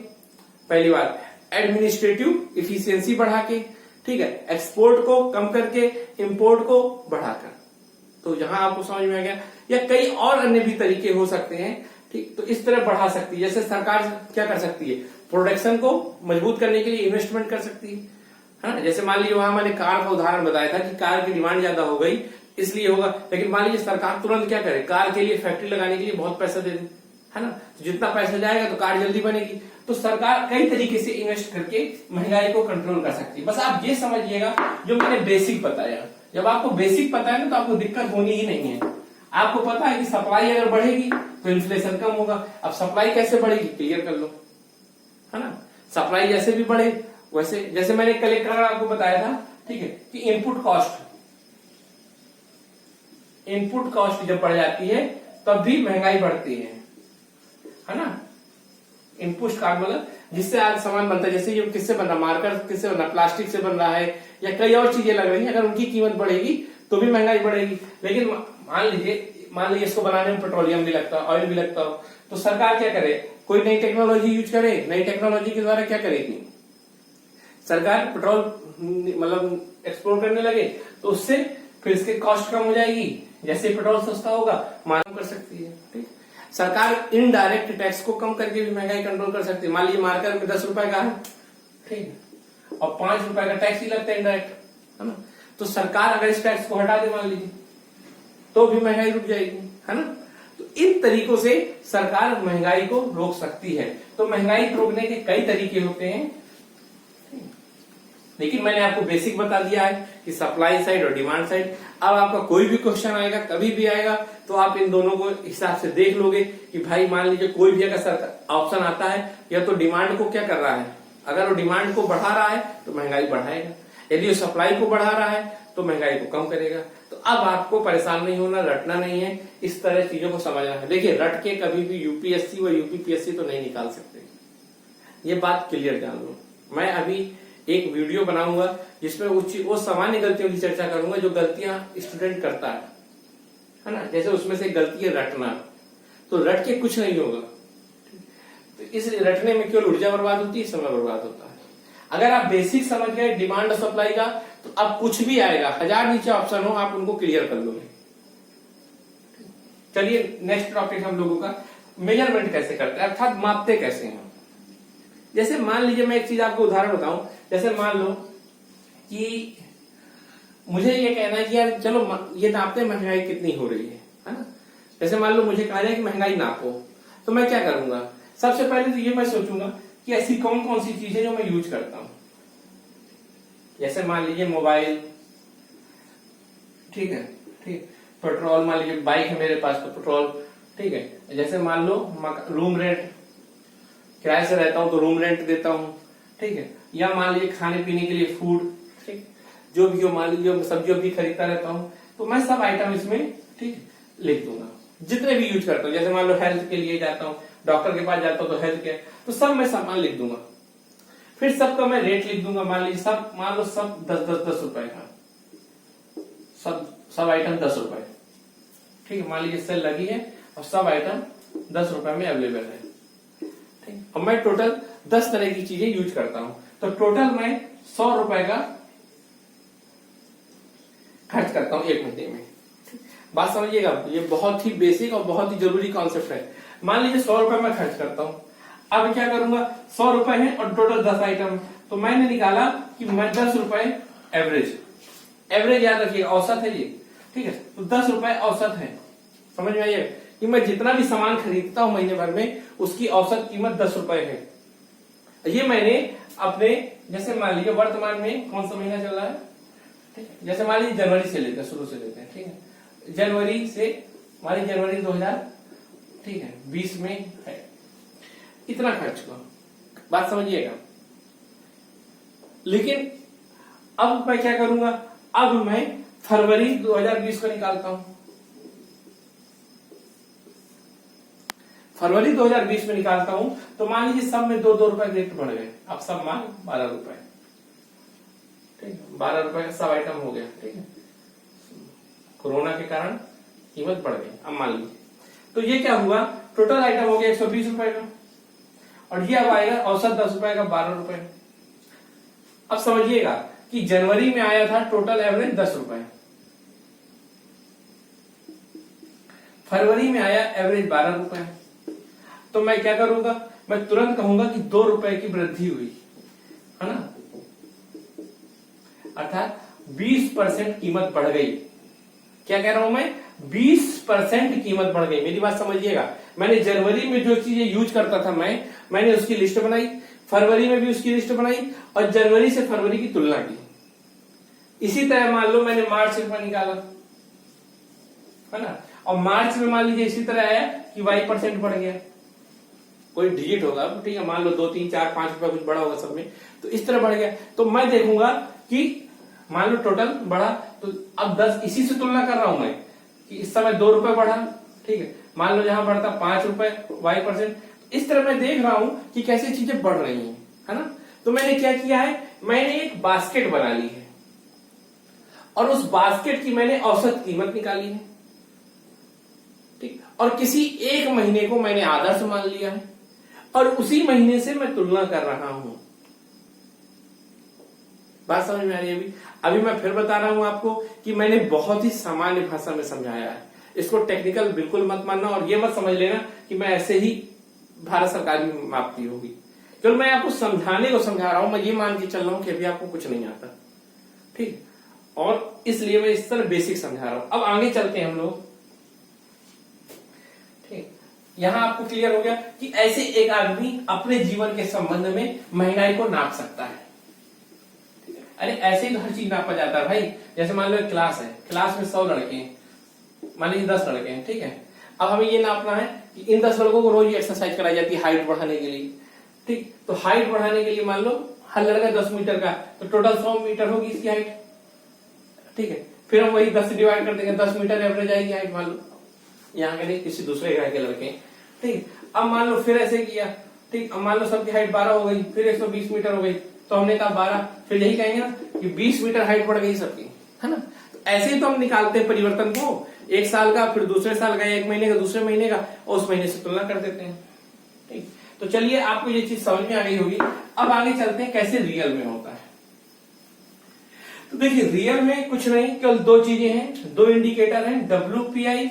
पहली बात एडमिनिस्ट्रेटिव इफिशियंसी बढ़ा के, ठीक है, एक्सपोर्ट को कम करके इंपोर्ट को बढ़ाकर। तो यहां आपको समझ में आ गया, या कई और अन्य भी तरीके हो सकते हैं, ठीक। तो इस तरह बढ़ा सकती है। जैसे सरकार क्या कर सकती है, प्रोडक्शन को मजबूत करने के लिए इन्वेस्टमेंट कर सकती है ना। जैसे मान लीजिए वहां मैंने कार का उदाहरण बताया था कि कार की डिमांड ज्यादा हो गई इसलिए होगा, लेकिन मान लीजिए सरकार तुरंत क्या करे, कार के लिए फैक्ट्री लगाने के लिए बहुत पैसा दे दे, है ना, तो जितना पैसा जाएगा तो कार जल्दी बनेगी। तो सरकार कई तरीके से इन्वेस्ट करके महंगाई को कंट्रोल कर सकती है। बस आप ये समझिएगा जो मैंने बेसिक बताया, जब आपको बेसिक पता है ना तो आपको दिक्कत होनी ही नहीं है। आपको पता है कि सप्लाई अगर बढ़ेगी तो इन्फ्लेशन कम होगा। अब सप्लाई कैसे बढ़ेगी क्लियर कर लो, है ना। सप्लाई जैसे भी बढ़े वैसे, जैसे मैंने कलेक्टर आपको बताया था, ठीक है, कि इनपुट कॉस्ट जब बढ़ जाती है तब भी महंगाई बढ़ती है ना। इनपुट कॉस्ट मतलब जिससे आज सामान बनता है, जैसे ये किससे बन रहा, मार्कर किससे बन रहा, प्लास्टिक से बन रहा है या कई और चीजें लग रही है, अगर उनकी कीमत बढ़ेगी तो भी महंगाई बढ़ेगी। लेकिन मान लीजिए इसको बनाने में पेट्रोलियम भी लगता है, ऑयल भी लगता हो, तो सरकार क्या करे, कोई नई टेक्नोलॉजी यूज करे, नई टेक्नोलॉजी के द्वारा क्या करेगी सरकार, पेट्रोल मतलब एक्सप्लोर करने लगे, तो उससे फिर इसके कॉस्ट कम हो जाएगी। जैसे पेट्रोल सस्ता होगा मालूम कर सकती है, ठीक। सरकार इनडायरेक्ट टैक्स को कम करके भी महंगाई कंट्रोल कर सकती है। मान लीजिए मार्केट में 10 रुपए का है, ठीक, और 5 रुपए का टैक्स ही लगता है इनडायरेक्ट, है ना। तो सरकार अगर इस टैक्स को हटा दे मान लीजिए तो भी महंगाई रुक जाएगी, है ना। तो इन तरीकों से सरकार महंगाई को रोक सकती है। तो महंगाई को रोकने के कई तरीके होते हैं, लेकिन मैंने आपको बेसिक बता दिया है कि सप्लाई साइड और डिमांड साइड। अब आपका कोई भी क्वेश्चन आएगा, कभी भी आएगा, तो आप इन दोनों को हिसाब से देख लोगे कि भाई मान लीजिए कोई भी अगर ऑप्शन आता है, या तो डिमांड को क्या कर रहा है, अगर वो डिमांड को बढ़ा रहा है तो महंगाई बढ़ाएगा, यदि वो सप्लाई को बढ़ा रहा है तो महंगाई को कम करेगा। तो अब आपको परेशान नहीं होना, रटना नहीं है, इस तरह चीजों को समझना है। देखिए रट के कभी भी यूपीएससी व यूपीपीएससी तो नहीं निकाल सकते, ये बात क्लियर जान लो। मैं अभी एक वीडियो बनाऊंगा जिसमें वो सामान्य गलतियों की चर्चा करूंगा जो गलतियां स्टूडेंट करता है ना। जैसे उसमें से गलती है रटना, तो रट के कुछ नहीं होगा। तो इसलिए रटने में केवल ऊर्जा बर्बाद होती है, समय बर्बाद होता है। अगर आप बेसिक समझ गए डिमांड और सप्लाई का, तो अब कुछ भी आएगा, 1000 नीचे ऑप्शन हो, आप उनको क्लियर कर लोगे। चलिए नेक्स्ट टॉपिक हम लोगों का मेजरमेंट कैसे करते हैं, अर्थात मापते कैसे हैं। जैसे मान लीजिए मैं एक चीज आपको उदाहरण बताऊं, जैसे मान लो कि मुझे ये कहना है कि यार चलो ये नापते हैं महंगाई कितनी हो रही है ना। जैसे मान लो मुझे कहा जाए कि महंगाई नापो, तो मैं क्या करूंगा, सबसे पहले तो ये मैं सोचूंगा कि ऐसी कौन कौन सी चीजें जो मैं यूज करता हूं। जैसे मान लीजिए मोबाइल, ठीक है, ठीक, पेट्रोल, मान लीजिए बाइक है मेरे पास तो पेट्रोल, ठीक है। जैसे मान लो रूम रेंट, किराए से रहता हूं तो रूम रेंट देता हूं, ठीक है। या मान लीजिए खाने पीने के लिए फूड, ठीक, जो भी हो, मान लीजिए सब्जियों भी खरीदता रहता हूं, तो मैं सब आइटम इसमें ठीक है, लिख दूंगा जितने भी यूज करता हूँ। जैसे मान लो हेल्थ के लिए जाता हूँ, डॉक्टर के पास जाता हूँ तो हेल्थ केयर, तो सब मैं सामान लिख दूंगा। फिर सबका मैं रेट लिख दूंगा। मान लीजिए सब, मान लो सब 10 रुपए का, सब आइटम 10 रुपए, ठीक है। मान लीजिए सेल लगी है और सब आइटम 10 रुपए में अवेलेबल है, ठीक। और मैं टोटल 10 तरह की चीजें यूज करता हूं, तो टोटल मैं 100 रुपए का खर्च करता हूं एक महीने में। बात समझिएगा, ये बहुत ही बेसिक और बहुत ही जरूरी कॉन्सेप्ट है। मान लीजिए 100 रुपए मैं खर्च करता हूं, अब क्या करूंगा, 100 रुपए है और टोटल 10 आइटम, तो मैंने निकाला कि मैं 10 रुपए एवरेज याद रखिए, औसत है ये, ठीक है। तो 10 रुपए औसत है, समझ में आइए कि मैं जितना भी सामान खरीदता हूं महीने भर में उसकी औसत कीमत 10 रुपए है। ये मैंने अपने, जैसे मान लीजिए वर्तमान में कौन सा महीना चल रहा है, ठीक है। जैसे मान लीजिए जनवरी से लेते हैं, शुरू से लेते हैं, ठीक है। जनवरी से हमारी जनवरी 2000, ठीक है, 20 में है, इतना खर्च हुआ, बात समझिएगा। लेकिन अब मैं क्या करूंगा, अब मैं फरवरी 2020 को निकालता हूं। फरवरी 2020 में निकालता हूं तो मान लीजिए सब में 2-2 रुपए रेट बढ़ गए, अब सब मान 12 रुपए, ठीक है। 12 रुपए का सब आइटम हो गया, ठीक है। कोरोना के कारण कीमत बढ़ गई, अब मान लीजिए, तो ये क्या हुआ, टोटल आइटम हो गया 120 रुपए का, और ये अब आएगा औसत 10 रुपए का 12 रुपए। अब समझिएगा कि जनवरी में आया था टोटल एवरेज 10 रुपए, फरवरी में आया एवरेज 12 रुपए, तो मैं क्या करूंगा, मैं तुरंत कहूंगा कि 2 रुपए की वृद्धि हुई है ना, अर्थात 20% कीमत बढ़ गई। क्या कह रहा हूं मैं, 20% कीमत बढ़ गई। मेरी बात समझिएगा, मैंने जनवरी में जो चीजें यूज करता था मैंने उसकी लिस्ट बनाई, फरवरी में भी उसकी लिस्ट बनाई और जनवरी से फरवरी की तुलना की। इसी तरह मान लो मैंने मार्च में निकाला, है ना, और मार्च में मान लीजिए इसी तरह आया कि y% बढ़ गया, कोई डिजिट होगा, ठीक है, मान लो 2, 3, 4, 5 रुपए कुछ बड़ा होगा सब में, तो इस तरह बढ़ गया। तो मैं देखूंगा कि मान लो टोटल बढ़ा, तो अब 10 इसी से तुलना कर रहा हूं मैं कि इस समय 2 रुपए बढ़ा, ठीक है। मान लो जहां बढ़ता 5 रुपए y%, इस तरह मैं देख रहा हूं कि कैसे चीजें बढ़ रही हैं, है ना। तो मैंने क्या किया है, मैंने एक बास्केट बना ली है और उस बास्केट की मैंने औसत कीमत निकाली है, ठीक। और किसी एक महीने को मैंने आदर्श मान लिया है और उसी महीने से मैं तुलना कर रहा हूं। बात समझ में आ रही है? अभी मैं फिर बता रहा हूं आपको कि मैंने बहुत ही सामान्य भाषा में समझाया है, इसको टेक्निकल बिल्कुल मत मानना और ये मत समझ लेना कि मैं ऐसे ही भारत सरकार भी मापती होगी। केवल मैं आपको समझाने को समझा रहा हूं, मैं ये मान के चल रहा हूं कि अभी आपको कुछ नहीं आता, ठीक, और इसलिए मैं इस तरह बेसिक समझा रहा हूं। अब आगे चलते हैं हम लोग, ठीक। यहां आपको क्लियर हो गया कि ऐसे एक आदमी अपने जीवन के संबंध में महंगाई को नाप सकता है। अरे ऐसे ही हर चीज नापा जाता है भाई। जैसे मान लो एक क्लास है, क्लास में 100 लड़के हैं, मान लीजिए 10 लड़के हैं, ठीक है। अब हमें ये नापना है कि इन 10 लड़कों को रोज एक्सरसाइज कराई जाती है हाइट बढ़ाने के लिए, ठीक। तो हाइट बढ़ाने के लिए मान लो हर लड़का 10 मीटर का, तो टोटल 100 मीटर होगी इसकी हाइट, ठीक है। फिर हम वही 10 से डिवाइड कर देंगे, 10 मीटर एवरेज आएगी हाइट, मान लो यहाँ के नहीं किसी दूसरे ग्रह के लड़के, ठीक। अब मान लो फिर ऐसे किया, ठीक। अब मान लो सबकी हाइट 12 हो गई, फिर 120 मीटर हो गई, तो हमने कहा 12, फिर यही कहेंगे ना कि 20 मीटर हाइट बढ़ गई सबकी, है ना। तो ऐसे ही तो हम निकालते हैं परिवर्तन को, एक साल का, फिर दूसरे साल का, एक महीने का, दूसरे महीने का, और उस महीने से तुलना कर देते हैं, ठीक। तो चलिए आपको ये चीज समझ में आ गई होगी। अब आगे चलते हैं कैसे रियल में होता है। तो देखिए रियल में कुछ नहीं, केवल 2 चीजें हैं, 2 इंडिकेटर हैं, WPI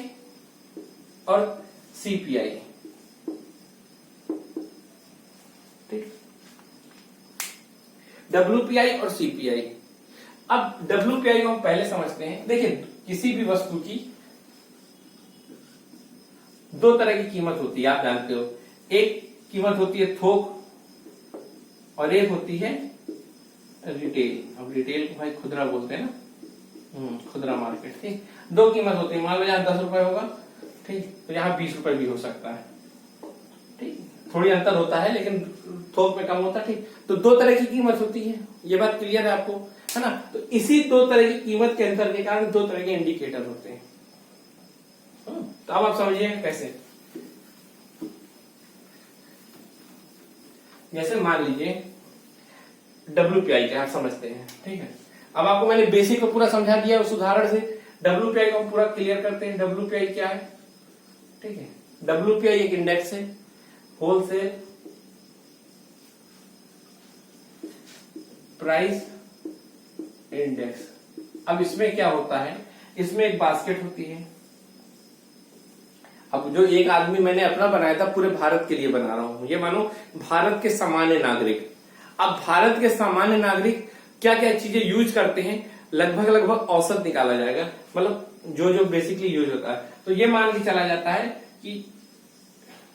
और CPI, ठीक। WPI और CPI। अब WPI को हम पहले समझते हैं। देखिए किसी भी वस्तु की 2 तरह की कीमत होती है, आप जानते हो। एक कीमत होती है थोक और एक होती है रिटेल। अब रिटेल को भाई खुदरा बोलते हैं ना, खुदरा मार्केट, ठीक। 2 कीमत होती है, मान लो यहाँ 10 रुपए होगा, ठीक, तो यहाँ 20 रुपए भी हो सकता है, ठीक। थोड़ी अंतर होता है लेकिन थोक में कम होता है, ठीक। तो 2 तरह की कीमत होती है, ये बात क्लियर है आपको, है ना। तो इसी 2 तरह की कीमत के अंतर के कारण 2 तरह के इंडिकेटर होते हैं, तो अब आप समझिए कैसे। जैसे मान लीजिए WPI क्या आप समझते हैं, ठीक है। अब आपको मैंने बेसिक को पूरा समझा दिया उस उदाहरण से। WPI को हम पूरा क्लियर करते हैं। WPI क्या है, ठीक है। WPI एक इंडेक्स है, होलसेल प्राइस इंडेक्स। अब इसमें क्या होता है, इसमें एक बास्केट होती है। अब जो एक आदमी मैंने अपना बनाया था पूरे भारत के लिए बना रहा हूं, ये मानो भारत के सामान्य नागरिक। अब भारत के सामान्य नागरिक क्या क्या चीजें यूज करते हैं, लगभग औसत निकाला जाएगा, मतलब जो जो बेसिकली यूज होता है। तो ये मान के चला जाता है कि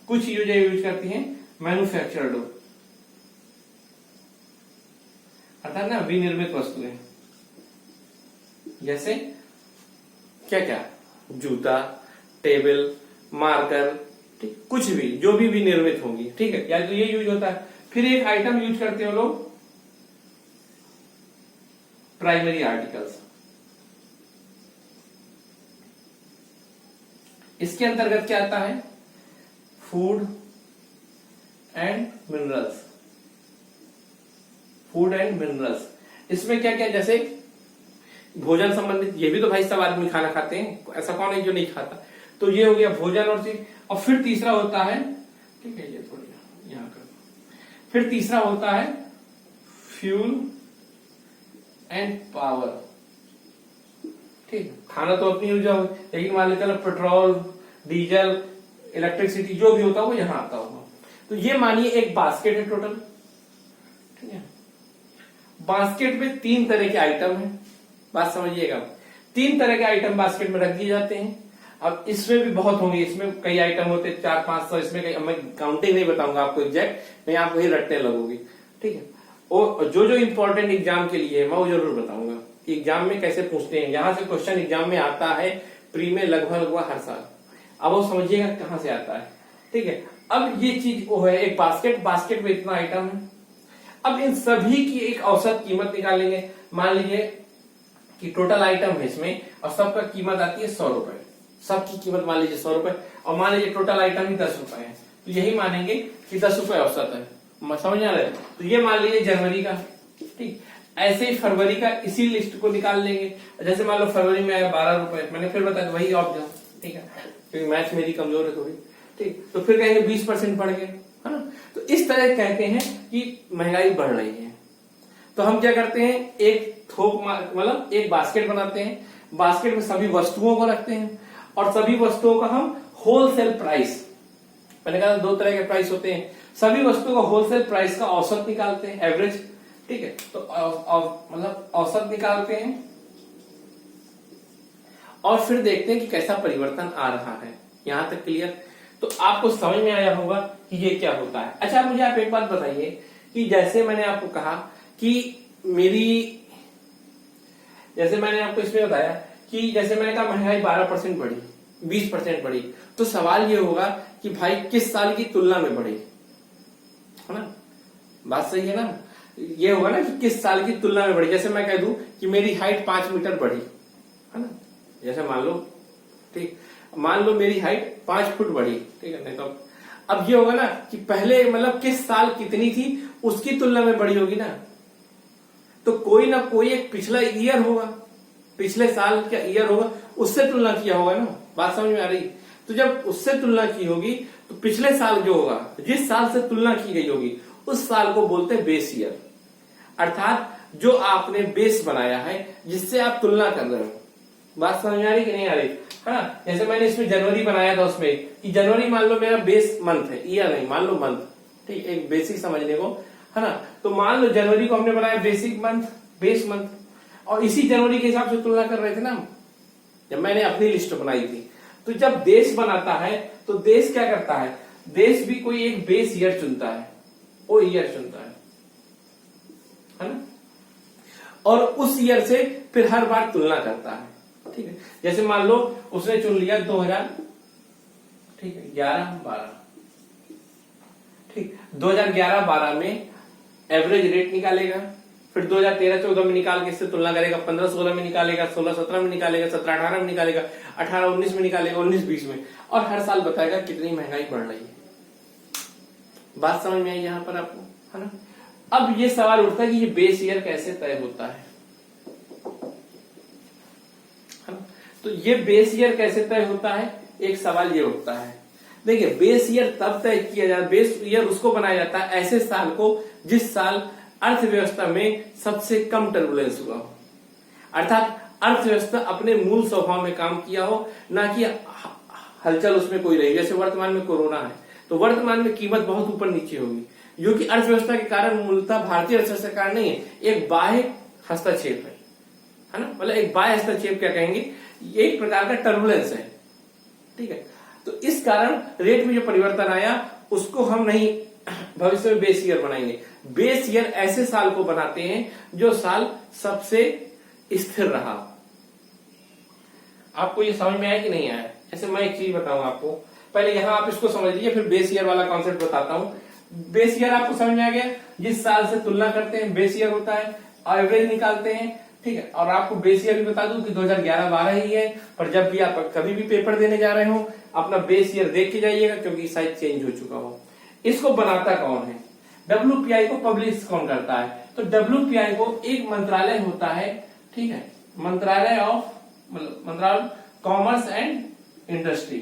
कुछ चीजें यूज करती हैं मैन्युफैक्चर्ड, अर्थात ना विनिर्मित वस्तुएं, जैसे क्या क्या, जूता, टेबल, मार्कर, ठीक, कुछ भी जो भी विनिर्मित होंगी, ठीक है, या तो ये यूज होता है। फिर एक आइटम यूज करते हो लोग प्राइमरी आर्टिकल्स। इसके अंतर्गत क्या आता है, food and minerals. Food and minerals इसमें क्या क्या, जैसे भोजन संबंधित, ये भी तो भाई सब आदमी खाना खाते हैं, ऐसा कौन है जो नहीं खाता। तो ये हो गया भोजन और चीज। और फिर तीसरा होता है, ठीक है, ये थोड़ी यहां कर, फिर तीसरा होता है फ्यूल एंड पावर, ठीक। खाना तो अपनी यूज हो, लेकिन मान लेते हैं पेट्रोल, डीजल, इलेक्ट्रिसिटी जो भी होता है वो यहां आता होगा। तो ये मानिए एक बास्केट है टोटल, ठीक है। बास्केट में 3 तरह के आइटम है, बात समझिएगा। 3 तरह के आइटम बास्केट में रख दिए जाते हैं। अब इसमें भी बहुत होंगे, इसमें कई आइटम होते हैं, 400-500, इसमें कई, मैं काउंटिंग नहीं बताऊंगा आपको एग्जैक्ट, नहीं आप वही रटने लगोगे, ठीक है। और जो जो इंपॉर्टेंट एग्जाम के लिए है मैं वो जरूर बताऊंगा, एग्जाम में कैसे पूछते हैं। यहां से क्वेश्चन एग्जाम में आता है प्री में लगभग हर साल। अब वो समझिएगा कहां से आता है, ठीक है। अब ये चीज वो है एक बास्केट में इतना आइटम है। अब इन सभी की एक औसत कीमत निकालेंगे। मान लीजिए कि टोटल आइटम है इसमें और सबका कीमत आती है 100 रुपए, सबकी कीमत मान लीजिए 100 रुपए, और मान लीजिए टोटल आइटम ही 10 रुपए है, तो यही मानेंगे कि 10 रुपए औसत है, समझ आ रहा है। तो ये मान लीजिए जनवरी का, ठीक। ऐसे ही फरवरी का इसी लिस्ट को निकाल लेंगे। जैसे मान लो फरवरी में आया 12 रुपए, मैंने फिर बताया वही ऑब्जर्व, ठीक है, क्योंकि मैथ मेरी कमजोर है थोड़ी, ठीक। तो फिर कहेंगे 20% बढ़ गए, है ना। तो इस तरह कहते हैं कि महंगाई बढ़ रही है। तो हम क्या करते हैं, एक थोक मतलब एक बास्केट बनाते हैं, बास्केट में सभी वस्तुओं को रखते हैं और सभी वस्तुओं का हम होलसेल प्राइस, मैंने कहा 2 तरह के प्राइस होते हैं, सभी वस्तुओं का होलसेल प्राइस का औसत निकालते हैं, एवरेज, ठीक है। तो मतलब औसत निकालते हैं और फिर देखते हैं कि कैसा परिवर्तन आ रहा है। यहां तक क्लियर। तो आपको समझ में आया होगा कि ये क्या होता है। अच्छा मुझे आप एक बात बताइए कि जैसे मैंने आपको कहा कि जैसे मैंने आपको इसमें बताया कि जैसे मैंने कहा महंगाई 12% बढ़ी, 20% बढ़ी, तो सवाल ये होगा कि भाई किस साल की तुलना में बढ़ी, है ना, बात सही है ना। ये होगा ना कि किस साल की तुलना में बढ़ी। जैसे मैं कह दूं कि मेरी हाइट 5 मीटर बढ़ी, है ना, जैसे मान लो, ठीक, मान लो मेरी हाइट 5 फुट बढ़ी, ठीक है। नहीं तो अब ये होगा ना कि पहले मतलब किस साल कितनी थी उसकी तुलना में बढ़ी होगी ना। तो कोई ना कोई एक पिछला ईयर होगा, पिछले साल का ईयर होगा, उससे तुलना किया होगा ना, बात समझ में आ रही। तो जब उससे तुलना की होगी तो पिछले साल जो होगा, जिस साल से तुलना की गई होगी, उस साल को बोलते हैं बेस ईयर, अर्थात जो आपने बेस बनाया है जिससे आप तुलना कर रहे हो। बात समझ में आ रही कि नहीं आ रही, है ना। जैसे मैंने इसमें जनवरी बनाया था, उसमें कि जनवरी मान लो मेरा बेस मंथ है, ईयर नहीं, मान लो मंथ, ठीक, एक बेसिक समझने को, है ना। तो मान लो जनवरी को हमने बनाया बेसिक मंथ, बेस मंथ, और इसी जनवरी के हिसाब से तुलना कर रहे थे ना जब मैंने अपनी लिस्ट बनाई थी। तो जब देश बनाता है तो देश क्या करता है, देश भी कोई एक बेस ईयर चुनता है, वो ईयर चुनता है ना, और उस ईयर से फिर हर बार तुलना करता है, ठीक है। जैसे मान लो उसने चुन लिया 2000, ठीक है, 11-12, ठीक, 2011-12 में एवरेज रेट निकालेगा, फिर फिर 2013-14 में निकाल के इससे तुलना करेगा, 15-16 में निकालेगा, 16-17 में निकालेगा, 17-18 में निकालेगा, 18-19 में निकालेगा, 19-20 में, और हर साल बताएगा कितनी महंगाई बढ़ रही है। बात समझ में आई यहां पर आपको, है ना। अब ये सवाल उठता है कि ये बेस ईयर कैसे तय होता है ना। तो ये बेस ईयर कैसे तय होता है, एक सवाल ये उठता है। देखिए, बेस ईयर तब तय किया जाता है, बेस ईयर उसको बनाया जाता है ऐसे साल को जिस साल अर्थव्यवस्था में सबसे कम टर्बुलेंस हुआ हो, अर्थात अर्थव्यवस्था अपने मूल स्वभाव में काम किया हो, ना कि हलचल उसमें कोई रही। जैसे वर्तमान में कोरोना है, तो वर्तमान में कीमत बहुत ऊपर नीचे होगी, जो कि अर्थव्यवस्था के कारण मूलतः भारतीय अर्थव्यवस्था के कारण नहीं है, एक बाह्य हस्तक्षेप है ना। मतलब एक बाह्य हस्तक्षेप क्या कहेंगे, एक प्रकार का टर्बुलेंस है, ठीक है। तो इस कारण रेट में जो परिवर्तन आया उसको हम नहीं भविष्य में बेस ईयर बनाएंगे। बेस ईयर ऐसे साल को बनाते हैं जो साल सबसे स्थिर रहा। आपको ये समझ में आया कि नहीं आया? ऐसे मैं एक चीज बताऊंगा आपको, पहले यहां आप इसको समझ लीजिए, फिर बेस ईयर वाला कॉन्सेप्ट बताता हूं। बेस ईयर आपको समझ में आ गया, जिस साल से तुलना करते हैं बेस ईयर होता है, एवरेज निकालते हैं, ठीक है। और आपको बेस ईयर भी बता दूं कि 2011-12 ही है, पर जब भी आप कभी भी पेपर देने जा रहे हो अपना बेस ईयर देख के जाइएगा, क्योंकि शायद चेंज हो चुका हो। इसको बनाता कौन है? WPI को पब्लिश कौन करता है? तो WPI को एक मंत्रालय होता है, ठीक है, मंत्रालय कॉमर्स एंड इंडस्ट्री।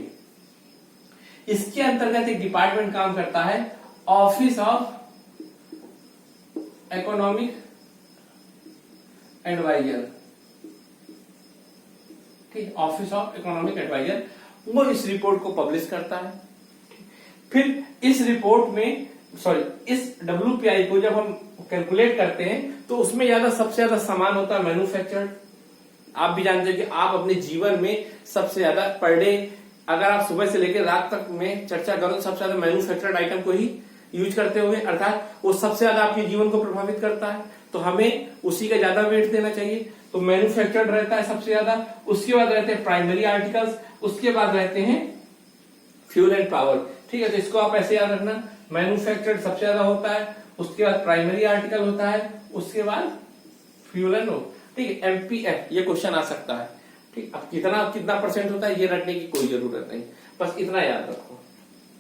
इसके अंतर्गत एक डिपार्टमेंट काम करता है, ऑफिस ऑफ इकोनॉमिक एडवाइजर, ठीक, ऑफिस ऑफ इकोनॉमिक एडवाइजर, वो इस रिपोर्ट को पब्लिश करता है। फिर इस रिपोर्ट में इस WPI को जब हम कैलकुलेट करते हैं तो उसमें सबसे ज्यादा सामान होता है मैन्युफैक्चर्ड। आप भी जानते हैं कि आप अपने जीवन में सबसे ज्यादा पर डे, अगर आप सुबह से लेकर रात तक में चर्चा करो तो सबसे ज्यादा मैन्युफैक्चर्ड आइटम को ही यूज करते होंगे, अर्थात वो सबसे ज्यादा आपके जीवन को प्रभावित करता है, तो हमें उसी का ज्यादा वेट देना चाहिए। तो मैन्युफैक्चर्ड रहता है सबसे ज्यादा, उसके बाद रहते हैं प्राइमरी आर्टिकल्स, उसके बाद रहते हैं फ्यूल एंड पावर, ठीक है। तो इसको आप ऐसे याद रखना, मैन्युफैक्चर्ड सबसे ज्यादा होता है, उसके बाद प्राइमरी आर्टिकल होता है, उसके बाद फ्यूल एंड, ठीक है। MPF ये क्वेश्चन आ सकता है, ठीक। अब कितना परसेंट होता है ये रटने की कोई जरूरत नहीं, बस इतना याद रखो,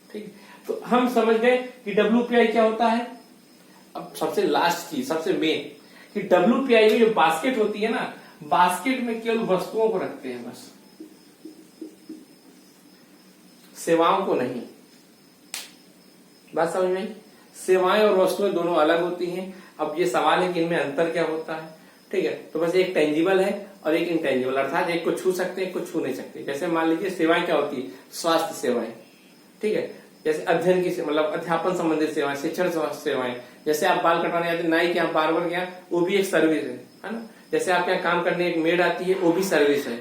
ठीक। तो हम समझ गए कि WPI क्या होता है। अब सबसे लास्ट चीज, सबसे मेन, कि WPI में जो बास्केट होती है ना, बास्केट में केवल वस्तुओं को रखते हैं बस, सेवाओं को नहीं। बात समझ में? सेवाएं और वस्तुएं दोनों अलग होती हैं। अब ये सवाल है कि इनमें अंतर क्या होता है, ठीक है। तो बस एक टेंजिबल है और एक इनटेंजिबल, अर्थात एक को छू सकते हैं, एक को छू नहीं सकते। जैसे मान लीजिए सेवाएं क्या होती है, स्वास्थ्य सेवाएं, ठीक है, जैसे अध्ययन की मतलब अध्यापन संबंधित सेवाएं, शिक्षण सेवाएं, जैसे आप बाल कटवाने जाते, नाई के यहाँ बार्बर गया, वो भी एक सर्विस है ना। जैसे आप यहाँ काम करने एक मेड आती है, वो भी सर्विस है।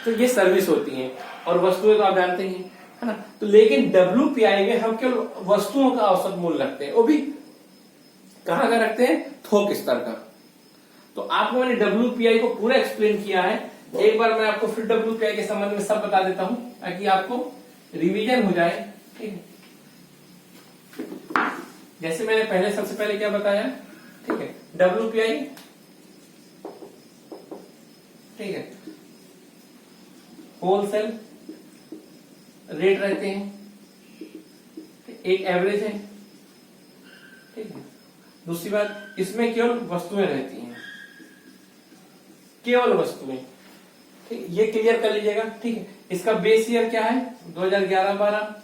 तो ये सर्विस होती है, और वस्तुएं तो आप जानते ही है ना। तो लेकिन WPI में हम केवल वस्तुओं का औसत मूल्य रखते हैं, वो भी कहां का रखते हैं, थोक स्तर का। तो आपको मैंने WPI को पूरा एक्सप्लेन किया है, एक बार मैं आपको फिर WPI के संबंध में सब बता देता हूं ताकि आपको रिवीजन हो जाए, ठीक है। जैसे मैंने पहले सबसे पहले क्या बताया, ठीक है, WPI, ठीक है, होलसेल रेट रहते हैं, एक एवरेज है, ठीक है। दूसरी बात, इसमें केवल वस्तुएं रहती हैं, केवल वस्तुएं, ठीक, ये क्लियर कर लीजिएगा, ठीक है। इसका बेस ईयर क्या है, 2011-12।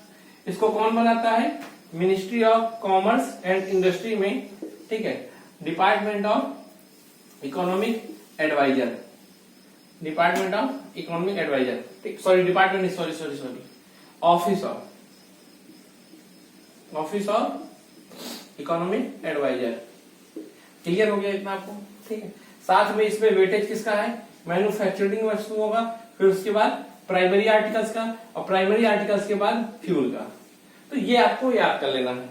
इसको कौन बनाता है, ministry of commerce and industry में, ठीक है, department of economic adviser, department of economic adviser, ठीक, सॉरी डिपार्टमेंट नहीं, sorry office of economic adviser. Clear हो गया इतना आपको, ठीक है। साथ में इसमें वेटेज किसका है, मैन्युफैक्चरिंग वस्तुओं का, फिर उसके बाद प्राइमरी आर्टिकल्स का, और प्राइमरी आर्टिकल्स के बाद फ्यूल का। तो ये आपको याद कर लेना है।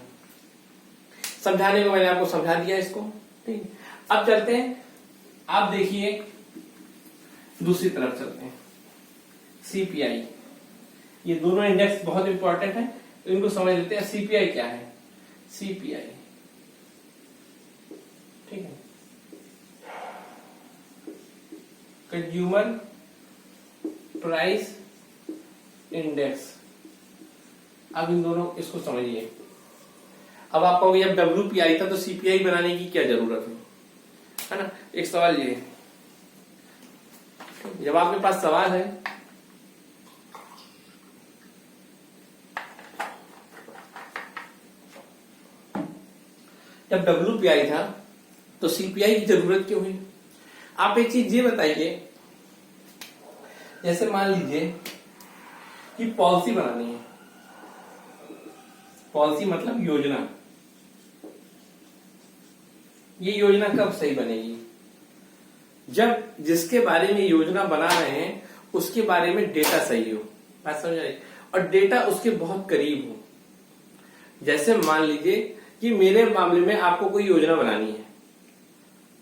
समझाने को मैंने आपको समझा दिया इसको, ठीक। अब चलते हैं, आप देखिए दूसरी तरफ चलते हैं, CPI। ये दोनों इंडेक्स बहुत इंपॉर्टेंट है, तो इनको समझ लेते हैं। CPI क्या है, CPI, ठीक है, कंज्यूमर प्राइस इंडेक्स। अब इन दोनों इसको समझिए। अब आप कहोगे जब WPI था तो CPI बनाने की क्या जरूरत है ना। एक सवाल ये, जब आपके पास सवाल है जब WPI था तो CPI की जरूरत क्यों हुई। आप एक चीज ये बताइए, जैसे मान लीजिए कि पॉलिसी बनानी है, पॉलिसी मतलब योजना, ये योजना कब सही बनेगी, जब जिसके बारे में योजना बना रहे हैं उसके बारे में डेटा सही हो। बात समझ आई। और डेटा उसके बहुत करीब हो। जैसे मान लीजिए कि मेरे मामले में आपको कोई योजना बनानी है,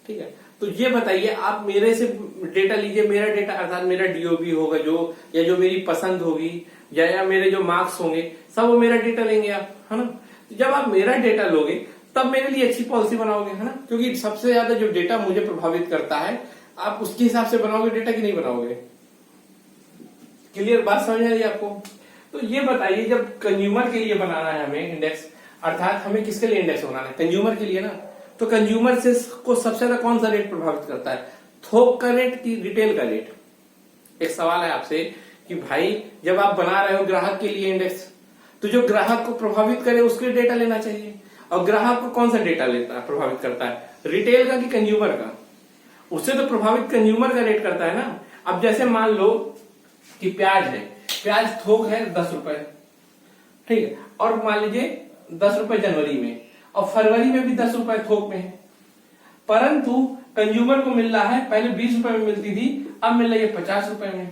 ठीक है, तो ये बताइए आप मेरे से डेटा लीजिए, मेरा डेटा अर्थात मेरा DOB होगा जो, या जो मेरी पसंद होगी, या मेरे जो मार्क्स होंगे, सब वो मेरा डेटा लेंगे आप, है ना। तो जब आप मेरा डेटा लोगे तब मेरे लिए अच्छी पॉलिसी बनाओगे, है ना, क्योंकि सबसे ज्यादा जो डेटा मुझे प्रभावित करता है आप उसके हिसाब से बनाओगे डेटा की नहीं बनाओगे। क्लियर बात समझ आ रही है आपको। तो ये बताइए जब कंज्यूमर के लिए बनाना है हमें इंडेक्स, अर्थात हमें किसके लिए इंडेक्स बनाना है, कंज्यूमर के लिए ना, तो कंज्यूमर से को सबसे ज्यादा कौन सा रेट प्रभावित करता है, थोक का रेट कि रिटेल का रेट। एक सवाल है आपसे कि भाई जब आप बना रहे हो ग्राहक के लिए इंडेक्स, तो जो ग्राहक को प्रभावित करे उसके डेटा लेना चाहिए। और ग्राहक को कौन सा डेटा लेता है, प्रभावित करता है, रिटेल का कि कंज्यूमर का। उससे तो प्रभावित कंज्यूमर का रेट करता है ना। अब जैसे मान लो कि प्याज है, प्याज थोक है 10 रुपए, ठीक है, और मान लीजिए 10 रुपए जनवरी में और फरवरी में भी 10 रुपए थोक में है, परंतु कंज्यूमर को मिल रहा है, पहले 20 रुपए में मिलती थी, अब मिल रही है 50 रुपए में।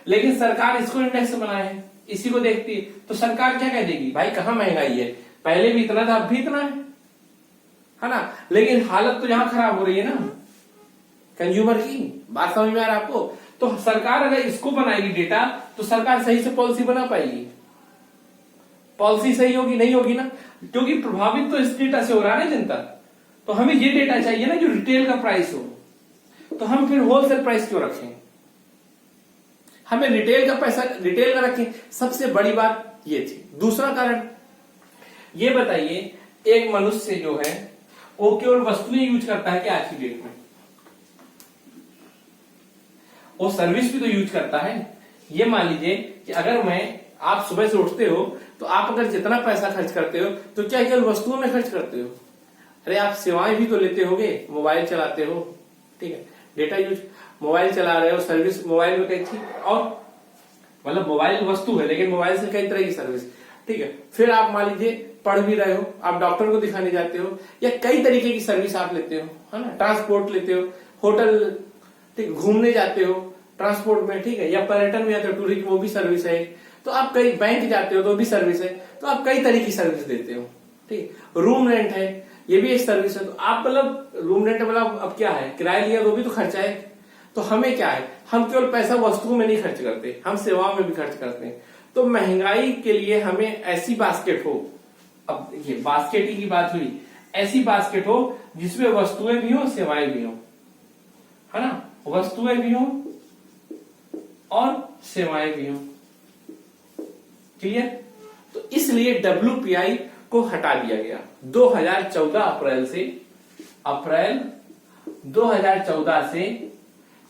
लेकिन सरकार इसको इंडेक्स बनाए है, इसी को देखती है, तो सरकार क्या कह देगी, भाई कहाँ महंगाई है, पहले भी इतना था अब भी इतना है ना। लेकिन हालत तो यहां खराब हो रही है ना कंज्यूमर की। बात समझ में आ रहा है आपको। तो सरकार अगर इसको बनाएगी डेटा तो सरकार सही से पॉलिसी बना पाएगी। पॉलिसी सही होगी नहीं होगी ना, क्योंकि प्रभावित तो इस डेटा से हो रहा है ना जनता। तो हमें ये डेटा चाहिए ना जो रिटेल का प्राइस हो, तो हम फिर होलसेल प्राइस क्यों रखें, हमें रिटेल का पैसा रिटेल का रखें। सबसे बड़ी बात ये थी। दूसरा कारण ये बताइए, एक मनुष्य जो है वो केवल वस्तुएं यूज करता है क्या आज की डेट में, वो सर्विस भी तो यूज करता है। ये मान लीजिए कि अगर आप सुबह से उठते हो तो आप अगर जितना पैसा खर्च करते हो तो क्या केवल वस्तुओं में खर्च करते हो, अरे आप सेवाएं भी तो लेते होगे, मोबाइल चलाते हो, ठीक है, डेटा यूज, मोबाइल चला रहे हो, सर्विस मोबाइल में कई थी, और मतलब मोबाइल वस्तु है लेकिन मोबाइल से कई तरह की सर्विस, ठीक है। फिर आप मान लीजिए पढ़ भी रहे हो, आप डॉक्टर को दिखाने जाते हो, या कई तरीके की सर्विस आप लेते हो, है ना, ट्रांसपोर्ट लेते हो, होटल, ठीक, घूमने जाते हो ट्रांसपोर्ट में, ठीक है, या पर्यटन में जाते हो, टूरिज्म, वो भी सर्विस है। तो आप कई बैंक जाते हो तो भी सर्विस है। तो आप कई तरह की सर्विस देते हो, ठीक। रूम रेंट है, ये भी एक सर्विस है। तो आप मतलब रूम रेंट मतलब अब क्या है, किराया लिया तो भी तो खर्चा है। तो हमें क्या है, हम केवल पैसा वस्तुओं में नहीं खर्च करते, हम सेवाओं में भी खर्च करते हैं। तो महंगाई के लिए हमें ऐसी बास्केट हो, अब ये बास्केट की बात हुई, ऐसी बास्केट हो जिसमें वस्तुएं भी हो सेवाएं भी हो, है ना, वस्तुएं भी हो और सेवाएं भी हो। क्लियर। तो इसलिए WPI को हटा दिया गया 2014 अप्रैल से। अप्रैल 2014 से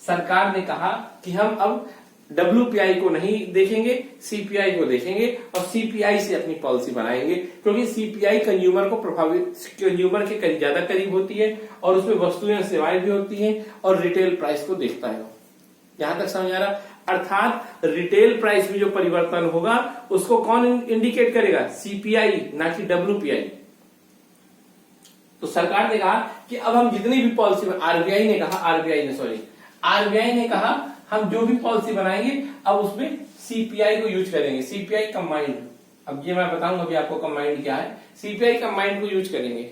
सरकार ने कहा कि हम अब WPI को नहीं देखेंगे, CPI को देखेंगे और CPI से अपनी पॉलिसी बनाएंगे, क्योंकि CPI कंज्यूमर को प्रभावित, कंज्यूमर के ज्यादा करीब होती है और उसमें वस्तुएं सेवाएं भी होती हैं और रिटेल प्राइस को देखता है। यहां तक समझ आ रहा। अर्थात रिटेल प्राइस में जो परिवर्तन होगा उसको कौन इंडिकेट करेगा, CPI, ना कि WPI। तो सरकार ने कहा कि अब हम जितनी भी पॉलिसी, RBI ने कहा हम जो भी पॉलिसी बनाएंगे अब उसमें CPI को यूज करेंगे, CPI कंबाइंड। अब ये मैं बताऊंगा अभी आपको कंबाइंड क्या है, CPI कंबाइंड को यूज करेंगे,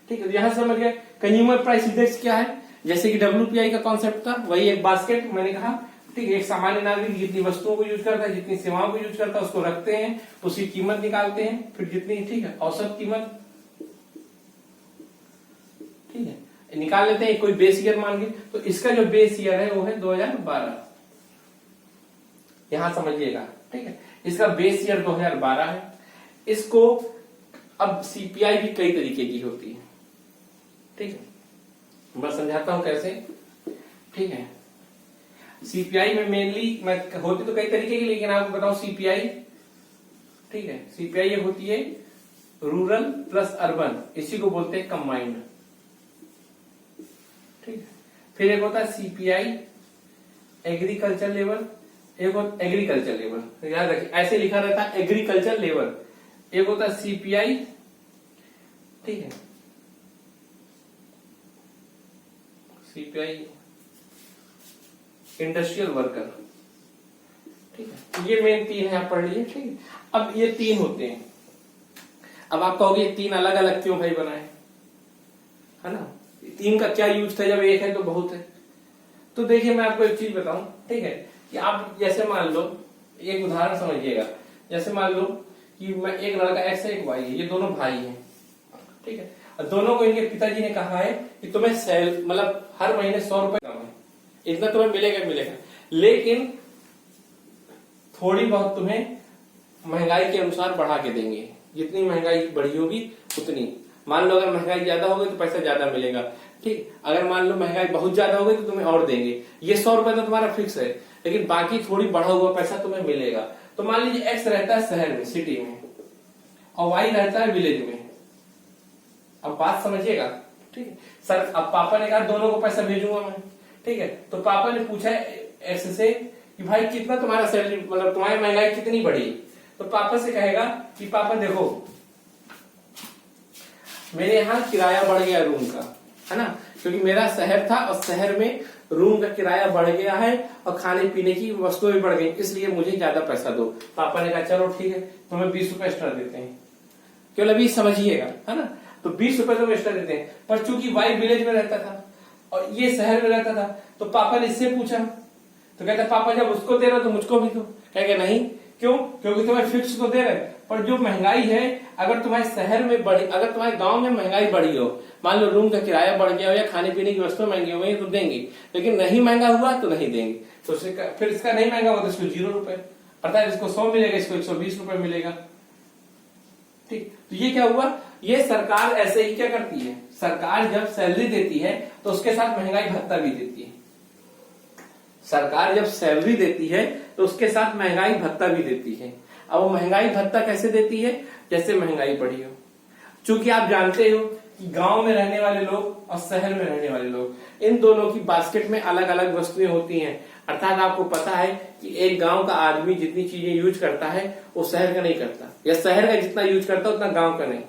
ठीक है। यहां समझ गए। कंज्यूमर प्राइस इंडेक्स क्या है, जैसे कि WPI का कॉन्सेप्ट था, वही एक बास्केट मैंने कहा, ठीक है। एक सामान्य नागरिक जितनी वस्तुओं को यूज करता है, जितनी सेवाओं को यूज करता है, उसको रखते हैं, उसकी कीमत निकालते हैं, फिर जितनी, ठीक है, औसत कीमत, ठीक है। निकाल लेते हैं, कोई बेस ईयर मान के। तो इसका जो बेस ईयर है वो है 2012, यहां समझिएगा, ठीक है। इसका बेस ईयर 2012 है। इसको अब सीपीआई भी कई तरीके की होती है, ठीक है, मैं समझाता हूं कैसे, ठीक है। सीपीआई में मेनली मैं होती तो कई तरीके की, लेकिन आपको बताऊं सीपीआई, ठीक है, सीपीआई होती है रूरल प्लस अर्बन, इसी को बोलते हैं कंबाइंड, ठीक है। फिर एक होता है सीपीआई एग्रीकल्चर लेवल, एक होता एग्रीकल्चर लेवल, याद रखिए ऐसे लिखा रहता है एग्रीकल्चर लेवल। एक होता है सीपीआई, ठीक है, सीपीआई इंडस्ट्रियल वर्कर, ठीक है। ये मेन तीन है, आप पढ़ लीजिए, ठीक है। अब ये तीन होते हैं। अब आप कहोगे तीन अलग अलग क्यों भाई बनाए, है ना, तीन का क्या यूज था, जब एक है तो बहुत है। तो देखिए मैं आपको एक चीज बताऊं, ठीक है, कि आप जैसे मान लो, एक उदाहरण समझिएगा, जैसे मान लो कि मैं एक लड़का एक्स है, एक वाई है, ये दोनों भाई हैं, ठीक है, और दोनों को इनके पिताजी ने कहा है कि तुम्हें सेल मतलब हर महीने 100 रुपए कम है, इतना तुम्हें मिलेगा मिलेगा, लेकिन थोड़ी बहुत तुम्हें महंगाई के अनुसार बढ़ा के देंगे, जितनी महंगाई बढ़ी होगी उतनी। मान लो अगर महंगाई ज्यादा होगी तो पैसा ज्यादा मिलेगा, ठीक। अगर मान लो महंगाई बहुत ज्यादा होगी तो तुम्हें और देंगे। ये 100 रुपए तो तुम्हारा फिक्स है, लेकिन बाकी थोड़ी बढ़ा हुआ पैसा तुम्हें मिलेगा। तो मान लीजिए एक्स रहता है शहर में, सिटी में, और वाई रहता है विलेज में। अब बात समझिएगा, ठीक है। सर अब पापा ने कहा दोनों को पैसा भेजूंगा मैं, ठीक है। तो पापा ने पूछा एक्स से कि भाई कितना तुम्हारा सैलरी, मतलब तुम्हारी महंगाई कितनी बढ़ी। तो पापा से कहेगा कि पापा देखो मेरे यहाँ किराया बढ़ गया रूम का, है ना, क्योंकि मेरा शहर था और शहर में रूम का किराया बढ़ गया है और खाने पीने की वस्तुएं बढ़ गई, इसलिए मुझे ज्यादा पैसा दो। पापा ने कहा चलो ठीक है, तुम्हें 20 रुपए एक्स्ट्रा देते हैं, केवल अभी समझिएगा, है ना। तो 20 रुपए तो एक्स्ट्रा देते हैं। पर चूंकि वाई विलेज में रहता था और ये शहर में रहता था, तो पापा ने इससे पूछा, तो कहता पापा जब उसको दे रहा तो मुझको भी दो। कहेगा नहीं, क्यों, क्योंकि तुम्हें फिक्स तो दे रहे, पर जो महंगाई है, अगर तुम्हारे शहर में बढ़ी, अगर तुम्हारे गांव में महंगाई बढ़ी हो, मान लो रूम का किराया बढ़ गया हो या खाने पीने की वस्तुएं महंगी हो गई तो देंगे, लेकिन नहीं महंगा हुआ तो नहीं देंगे। तो फिर इसका नहीं महंगा हुआ तो इसको 0 रुपए, अर्थात इसको 100 मिलेगा, इसको 120 रुपए मिलेगा, ठीक। तो ये क्या हुआ, ये सरकार ऐसे ही क्या करती है, सरकार जब सैलरी देती है तो उसके साथ महंगाई भत्ता भी देती है। सरकार जब सैलरी देती है तो उसके साथ महंगाई भत्ता भी देती है। अब वो महंगाई भत्ता कैसे देती है, जैसे महंगाई बढ़ी हो। चूंकि आप जानते हो कि गांव में रहने वाले लोग और शहर में रहने वाले लोग, इन दोनों की बास्केट में अलग अलग वस्तुएं होती हैं। अर्थात आपको पता है कि एक गांव का आदमी जितनी चीजें यूज करता है वो शहर का नहीं करता, या शहर का जितना यूज करता है उतना गांव का नहीं।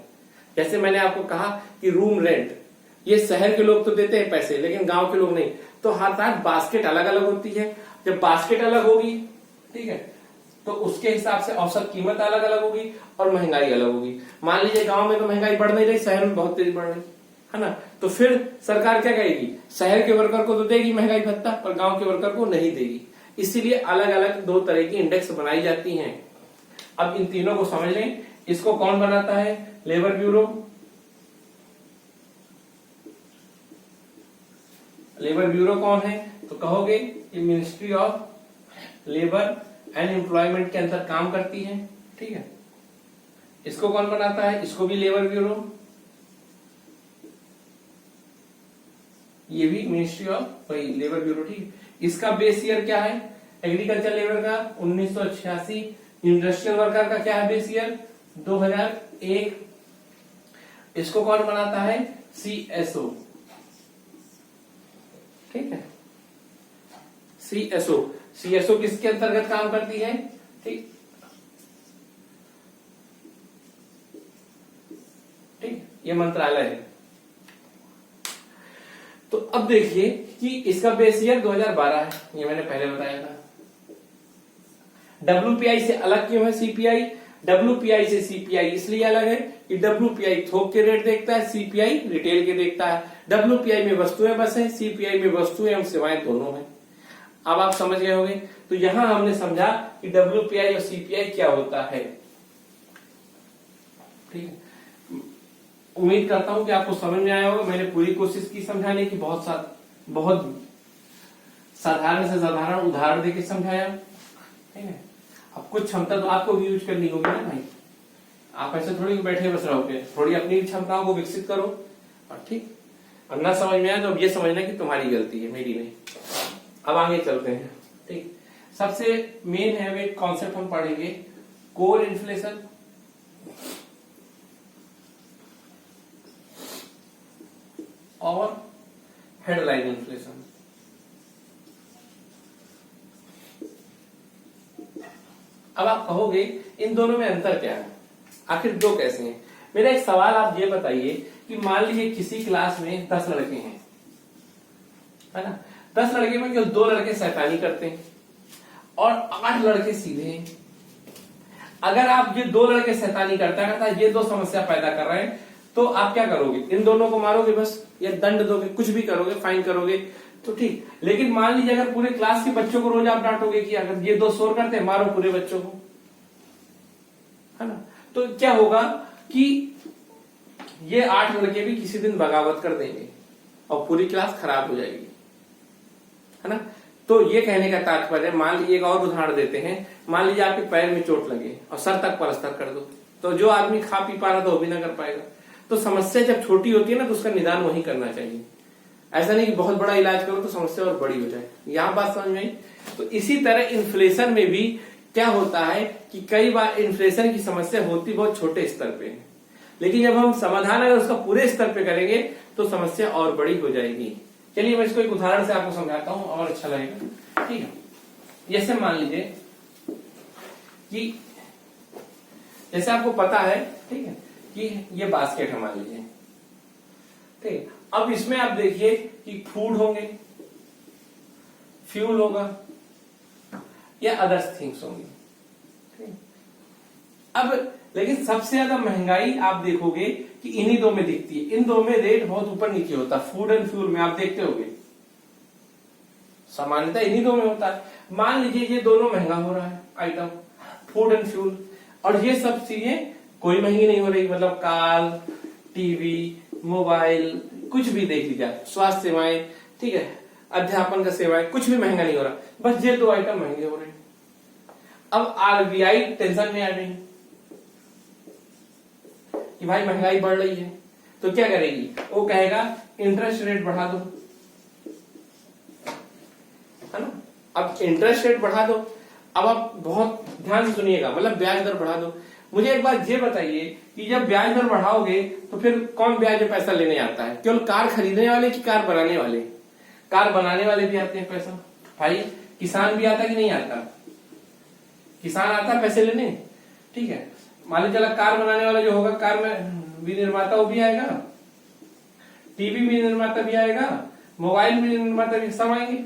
जैसे मैंने आपको कहा कि रूम रेंट, ये शहर के लोग तो देते हैं पैसे, लेकिन गांव के लोग नहीं। तो अर्थात बास्केट अलग अलग होती है। जब बास्केट अलग होगी, ठीक है, तो उसके हिसाब से औसत कीमत अलग अलग होगी और महंगाई अलग होगी। मान लीजिए गांव में तो महंगाई बढ़ नहीं रही, शहर में बहुत तेज बढ़ रही है ना, तो फिर सरकार क्या कहेगी, शहर के वर्कर को तो देगी महंगाई भत्ता, पर गांव के वर्कर को नहीं देगी। इसीलिए अलग अलग दो तरह की इंडेक्स बनाई जाती हैं। अब इन तीनों को समझ लें। इसको कौन बनाता है, लेबर ब्यूरो। लेबर ब्यूरो कौन है, तो कहोगे ये ministry of labour and employment के अंदर काम करती है, ठीक है। इसको कौन बनाता है, इसको भी लेबर ब्यूरो, ये भी मिनिस्ट्री ऑफ वही लेबर ब्यूरो, ठीक। इसका बेस ईयर क्या है, एग्रीकल्चर लेबर का 1986, इंडस्ट्रियल वर्कर का क्या है बेस ईयर 2001। इसको कौन बनाता है, CSO, ठीक है। CSO किसके अंतर्गत काम करती है, ठीक, ये मंत्रालय है। तो अब देखिए कि इसका बेस ईयर 2012 है, ये मैंने पहले बताया था। WPI से अलग क्यों है CPI, WPI से CPI इसलिए अलग है कि WPI थोक के रेट देखता है, CPI रिटेल के देखता है। WPI में वस्तुएं बस है, CPI में वस्तुएं एवं सेवाएं दोनों हैं। अब आप समझ गए होंगे। तो यहां हमने समझा कि WPI और CPI क्या होता है, ठीक है। उम्मीद करता हूं कि आपको समझ में आया होगा। मैंने पूरी कोशिश की समझाने की, बहुत साधारण से साधारण उदाहरण देके समझाया, ठीक है। अब कुछ क्षमता तो आपको भी यूज करनी होगी ना भाई, आप ऐसे थोड़ी बैठे बस रहोगे, थोड़ी अपनी क्षमताओं को विकसित करो। और ठीक, और ना समझ में आया तो अब ये समझना कि तुम्हारी गलती है, मेरी नहीं। अब आगे चलते हैं, ठीक। सबसे मेन है वे कॉन्सेप्ट हम पढ़ेंगे, कोर इन्फ्लेशन और हेडलाइन इन्फ्लेशन। अब आप कहोगे इन दोनों में अंतर क्या है, आखिर दो कैसे हैं। मेरा एक सवाल आप ये बताइए कि मान लीजिए किसी क्लास में 10 लड़के हैं, है ना। 10 लड़के में केवल 2 लड़के शैतानी करते हैं और 8 लड़के सीधे हैं। अगर आप ये 2 लड़के शैतानी करता है, ये 2 समस्या पैदा कर रहे हैं, तो आप क्या करोगे, इन दोनों को मारोगे बस, या दंड दोगे, कुछ भी करोगे, फाइन करोगे तो ठीक। लेकिन मान लीजिए अगर पूरे क्लास के बच्चों को रोज आप डांटोगे कि अगर ये 2 शोर करते हैं, मारो पूरे बच्चों को, है ना। तो क्या होगा कि ये 8 लड़के भी किसी दिन बगावत कर देंगे और पूरी क्लास खराब हो जाएगी, है ना। तो ये कहने का तात्पर्य, मान लीजिए एक और उदाहरण देते हैं, मान लीजिए आपके पैर में चोट लगे और सर तक प्लास्टर कर दो, तो जो आदमी खा पी पा रहा था वो भी ना कर पाएगा। तो समस्या जब छोटी होती है ना, तो उसका निदान वही करना चाहिए। ऐसा नहीं कि बहुत बड़ा इलाज करो तो समस्या और बड़ी हो जाए। यहां बात समझ में आई। तो इसी तरह इन्फ्लेशन में भी क्या होता है कि कई बार इन्फ्लेशन की समस्या होती बहुत छोटे स्तर पे है, लेकिन जब हम समाधान अगर उसका पूरे स्तर पे करेंगे तो समस्या और बड़ी हो जाएगी। चलिए मैं इसको एक उदाहरण से आपको समझाता हूं और अच्छा लगेगा, ठीक है। जैसे मान लीजिए कि जैसे आपको पता है, ठीक है, कि ये बास्केट है मान लीजिए, ठीक। अब इसमें आप देखिए कि फूड होंगे, फ्यूल होगा या अदर्स थिंग्स होंगी, ठीक। अब लेकिन सबसे ज्यादा महंगाई आप देखोगे कि इन्हीं 2 में दिखती है। इन 2 में रेट बहुत ऊपर नीचे होता है, फूड एंड फ्यूल में आप देखते होगे सामान्यतः इन्हीं 2 में होता है। मान लीजिए ये दोनों महंगा हो रहा है आइटम, फूड एंड फ्यूल, और ये सब चीजें कोई महंगी नहीं हो रही, मतलब कार, टीवी, मोबाइल, कुछ भी देख लीजिए, स्वास्थ्य सेवाएं, ठीक है, अध्यापन का सेवाएं, कुछ भी महंगा नहीं हो रहा, बस ये 2 आइटम महंगे हो रहे हैं। अब आरबीआई टेंशन में आ गई कि भाई महंगाई बढ़ रही है, तो क्या करेगी, वो कहेगा इंटरेस्ट रेट बढ़ा दो, है ना। अब इंटरेस्ट रेट बढ़ा दो, अब आप बहुत ध्यान से सुनिएगा, मतलब ब्याज दर बढ़ा दो। मुझे एक बात ये बताइए कि जब ब्याज दर बढ़ाओगे तो फिर कौन ब्याज में पैसा लेने आता है, केवल कार खरीदने वाले कि कार बनाने वाले। कार बनाने वाले भी आते हैं पैसा, भाई किसान भी आता कि नहीं आता, किसान आता पैसे लेने, ठीक है। मान लीजिए चला कार बनाने वाला जो होगा, कार में भी निर्माता वो भी आएगा, टीवी भी निर्माता भी आएगा, मोबाइल भी निर्माता भी, सब आएंगे।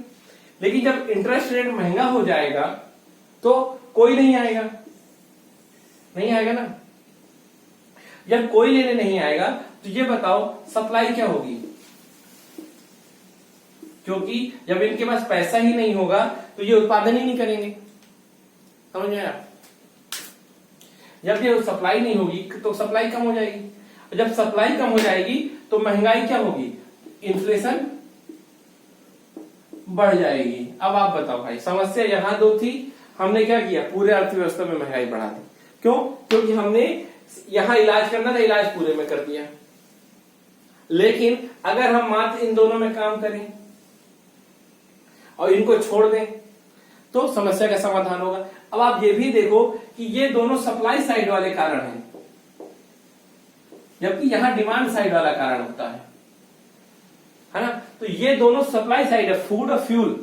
लेकिन जब इंटरेस्ट रेट महंगा हो जाएगा तो कोई नहीं आएगा, नहीं आएगा ना। जब कोई लेने नहीं आएगा तो ये बताओ सप्लाई क्या होगी, क्योंकि जब इनके पास पैसा ही नहीं होगा तो ये उत्पादन ही नहीं करेंगे, समझ में आया। जब ये सप्लाई नहीं होगी तो सप्लाई कम हो जाएगी, और जब सप्लाई कम हो जाएगी तो महंगाई क्या होगी, इन्फ्लेशन बढ़ जाएगी। अब आप बताओ भाई, समस्या यहां 2 थी, हमने क्या किया, पूरे अर्थव्यवस्था में महंगाई बढ़ा दी। क्यों, क्योंकि हमने यहां इलाज करना था, इलाज पूरे में कर दिया। लेकिन अगर हम मात्र इन दोनों में काम करें और इनको छोड़ दें तो समस्या का समाधान होगा। अब आप ये भी देखो कि ये दोनों सप्लाई साइड वाले कारण हैं, जबकि यहां डिमांड साइड वाला कारण होता है ना। तो ये दोनों सप्लाई साइड है, फूड और फ्यूल।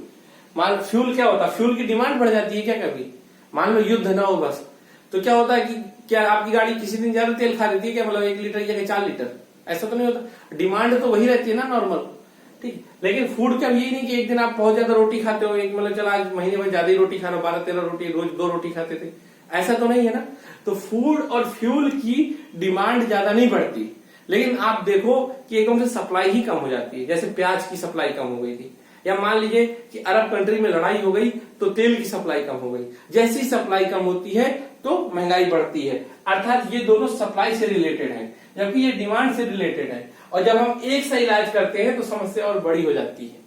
मान फ्यूल क्या होता है, फ्यूल की डिमांड बढ़ जाती है क्या कभी, मान लो युद्ध ना हो बस, तो क्या होता है कि क्या आपकी गाड़ी किसी दिन ज्यादा तेल खा देती है क्या, मतलब 1 लीटर या 4 लीटर, ऐसा तो नहीं होता। डिमांड तो वही रहती है ना नॉर्मल, ठीक। लेकिन फूड का यही नहीं कि एक दिन आप बहुत ज्यादा रोटी खाते हो, एक मतलब चला आज महीने में ज्यादा ही रोटी खाना, 12-13 रोटी, रोज 2 रोटी खाते थे, ऐसा तो नहीं है ना। तो फूड और फ्यूल की डिमांड ज्यादा नहीं बढ़ती, लेकिन आप देखो कि एकदम से सप्लाई ही कम हो जाती है। जैसे प्याज की सप्लाई कम हो गई थी, या मान लीजिए कि अरब कंट्री में लड़ाई हो गई तो तेल की सप्लाई कम हो गई। जैसी सप्लाई कम होती है तो महंगाई बढ़ती है, अर्थात ये दोनों सप्लाई से रिलेटेड हैं। जबकि ये डिमांड से रिलेटेड है। और जब हम एक सा इलाज करते हैं तो समस्या और बड़ी हो जाती है,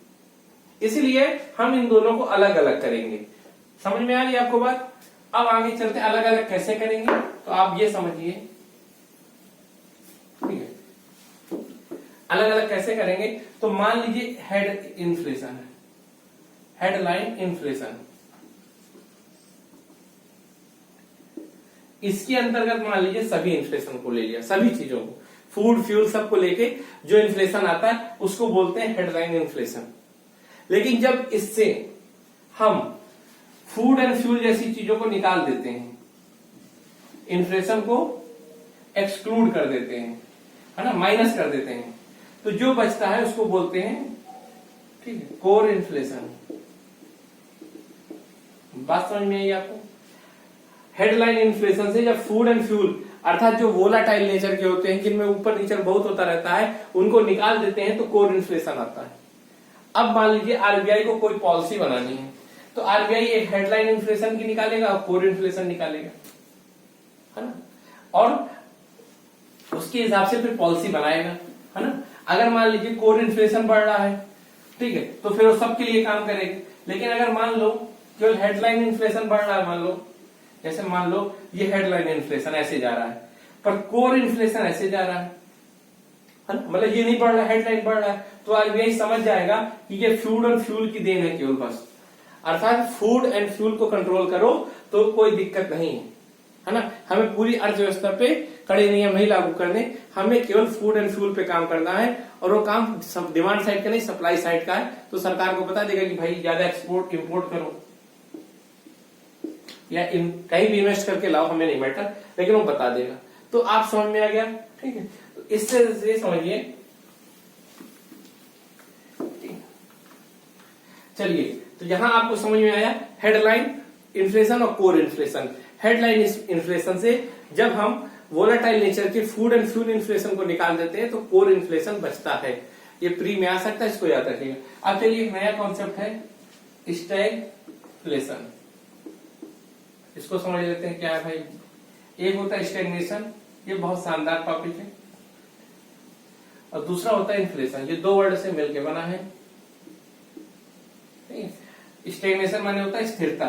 इसलिए हम इन दोनों को अलग अलग करेंगे। समझ में आ रही आपको बात? अब आगे चलते अलग अलग कैसे करेंगे, तो आप ये समझिए, ठीक है। अलग अलग कैसे करेंगे, तो मान लीजिए हेड इन्फ्लेशन है, हेडलाइन इन्फ्लेशन, इसके अंतर्गत मान लीजिए सभी इन्फ्लेशन को ले लिया, सभी चीजों को, फूड फ्यूल सबको लेके जो इन्फ्लेशन आता है उसको बोलते हैं हेडलाइन इन्फ्लेशन। लेकिन जब इससे हम फूड एंड फ्यूल जैसी चीजों को निकाल देते हैं, इन्फ्लेशन को एक्सक्लूड कर देते हैं, है ना, माइनस कर देते हैं, तो जो बचता है उसको बोलते हैं, ठीक है, कोर इन्फ्लेशन। बात समझ में आई आपको? हेडलाइन इन्फ्लेशन से जब फूड एंड फ्यूल अर्थात जो वोलाटाइल नेचर के होते हैं, जिनमें ऊपर नीचे बहुत होता रहता है, उनको निकाल देते हैं तो कोर इन्फ्लेशन आता है। अब मान लीजिए आरबीआई को कोई पॉलिसी बनानी है, तो आरबीआई एक हेडलाइन इन्फ्लेशन की निकालेगा और कोर इन्फ्लेशन निकालेगा, है ना, और उसके हिसाब से फिर पॉलिसी बनाएगा, है ना। अगर मान लीजिए कोर इन्फ्लेशन बढ़ रहा है, ठीक है, तो फिर वो सबके लिए काम करेगा। लेकिन अगर मान लो केवल हेडलाइन इन्फ्लेशन बढ़ रहा है, मान लो जैसे मान लो ये हेडलाइन इन्फ्लेशन ऐसे जा रहा है, पर कोर इन्फ्लेशन ऐसे जा रहा है ना, मतलब ये नहीं बढ़ रहा, हेडलाइन बढ़ रहा है, तो आरबीआई समझ जाएगा कि ये फूड और फ्यूल की देन है केवल, बस। अर्थात फूड एंड फ्यूल को कंट्रोल करो तो कोई दिक्कत नहीं है ना। हमें पूरी अर्थव्यवस्था पे कड़े नियम नहीं लागू करने, हमें केवल फूड एंड फ्यूल पे काम करना है, और वो काम डिमांड साइड का नहीं, सप्लाई साइड का है। तो सरकार को बता देगा कि भाई ज्यादा एक्सपोर्ट इंपोर्ट करो या कहीं भी इन्वेस्ट करके लाओ, हमें नहीं मैटर, लेकिन वो बता देगा। तो आप समझ में आ गया, ठीक है। तो इससे ये समझिए, चलिए, तो यहां आपको समझ में आया हेडलाइन इन्फ्लेशन और कोर इन्फ्लेशन। हेडलाइन इन्फ्लेशन से जब हम वोलेटाइल नेचर के फूड एंड फ्यूल इन्फ्लेशन को निकाल देते हैं तो कोर इन्फ्लेशन बचता है। ये प्री में आ सकता है, इसको याद रखिएगा। अब चलिए एक नया कॉन्सेप्ट है स्टैगफ्लेशन, इसको समझ लेते हैं क्या है भाई। एक होता है स्टैग्नेशन, ये बहुत शानदार टॉपिक है, और दूसरा होता है इन्फ्लेशन, ये दो वर्ड से मिलकर बना है। स्टैग्नेशन माने होता है स्थिरता,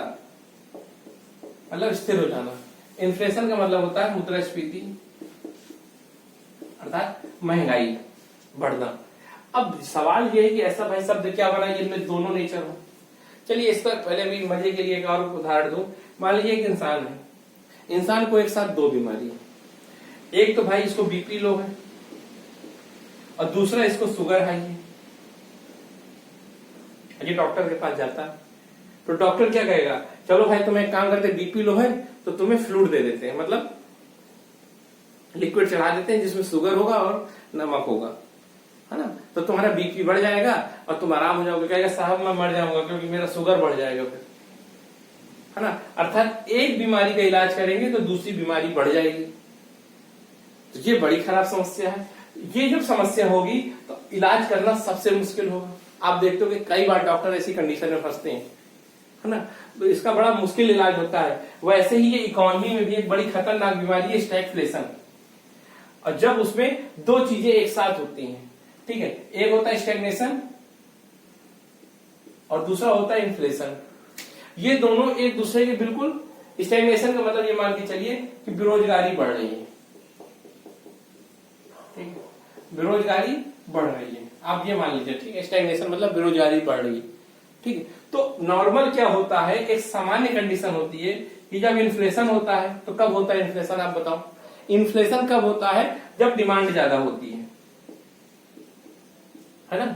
मतलब स्थिर हो जाना। इन्फ्लेशन का मतलब होता है मुद्रास्फीति, अर्थात महंगाई बढ़ना। अब सवाल ये है कि ऐसा भाई शब्द क्या बना जिनमें दोनों नेचर हो। चलिए इसका पहले भी मजे के लिए एक और उदाहरण दूं। मान लीजिए एक इंसान है, इंसान को एक साथ दो बीमारी है, एक तो भाई इसको बीपी लो है और दूसरा इसको शुगर हाई है। ये डॉक्टर के पास जाता है तो डॉक्टर क्या कहेगा, चलो भाई तुम्हें एक काम करते, बीपी लो है तो तुम्हें फ्लूइड दे देते हैं, मतलब लिक्विड चढ़ा देते हैं जिसमें शुगर होगा और नमक होगा, है ना, तो तुम्हारा बीपी बढ़ जाएगा और तुम आराम हो जाओगे। कहेगा साहब मैं मर जाऊंगा क्योंकि मेरा शुगर बढ़ जाएगा फिर, है ना। अर्थात एक बीमारी का इलाज करेंगे तो दूसरी बीमारी बढ़ जाएगी, तो ये बड़ी खराब समस्या है। ये जब समस्या होगी तो इलाज करना सबसे मुश्किल होगा। आप देखते हो कि कई बार डॉक्टर ऐसी कंडीशन में फंसते हैं, है ना, तो इसका बड़ा मुश्किल इलाज होता है। वैसे ही ये इकोनॉमी में भी एक बड़ी खतरनाक बीमारी है स्टैगफ्लेशन, और जब उसमें दो चीजें एक साथ होती हैं, ठीक है, एक होता है स्टैग्नेशन और दूसरा होता है इन्फ्लेशन। ये दोनों एक दूसरे के बिल्कुल, स्टैग्नेशन का मतलब ये मान के चलिए कि बेरोजगारी बढ़ रही है, ठीक है, बेरोजगारी बढ़ रही है, आप ये मान लीजिए, ठीक है। स्टैग्नेशन मतलब बेरोजगारी बढ़ रही है, ठीक है। तो नॉर्मल क्या होता है, एक सामान्य कंडीशन होती है कि जब इन्फ्लेशन होता है तो कब होता है इन्फ्लेशन, आप बताओ। इन्फ्लेशन कब होता है, जब डिमांड ज्यादा होती है ना।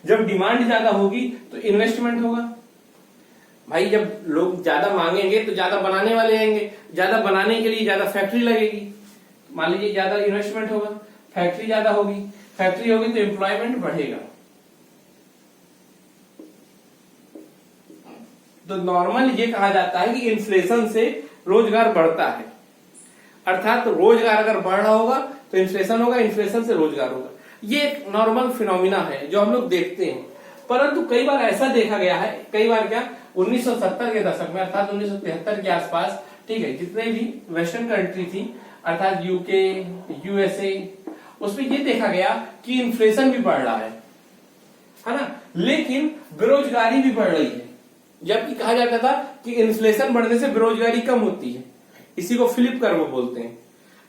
जब डिमांड ज्यादा होगी तो इन्वेस्टमेंट होगा भाई, जब लोग ज्यादा मांगेंगे तो ज्यादा बनाने वाले आएंगे, ज्यादा बनाने के लिए ज्यादा फैक्ट्री लगेगी, मान लीजिए ज्यादा इन्वेस्टमेंट होगा, फैक्ट्री ज्यादा होगी, फैक्ट्री होगी तो एम्प्लॉयमेंट बढ़ेगा। तो नॉर्मल ये कहा जाता है कि इन्फ्लेशन से रोजगार बढ़ता है, अर्थात तो रोजगार अगर बढ़ रहा होगा तो इन्फ्लेशन होगा, इन्फ्लेशन से रोजगार होगा। ये एक नॉर्मल फिनोमिना है जो हम लोग देखते हैं। परंतु कई बार ऐसा देखा गया है, कई बार क्या 1970 के दशक में अर्थात 1973 के आसपास, ठीक है, जितने भी वेस्टर्न कंट्री थी अर्थात यूके, यूएसए उसमें ये देखा गया कि इन्फ्लेशन भी बढ़ रहा है ना, लेकिन बेरोजगारी भी बढ़ रही है। जबकि कहा जाता था कि इन्फ्लेशन बढ़ने से बेरोजगारी कम होती है। इसी को फिलिप कर्व बोलते हैं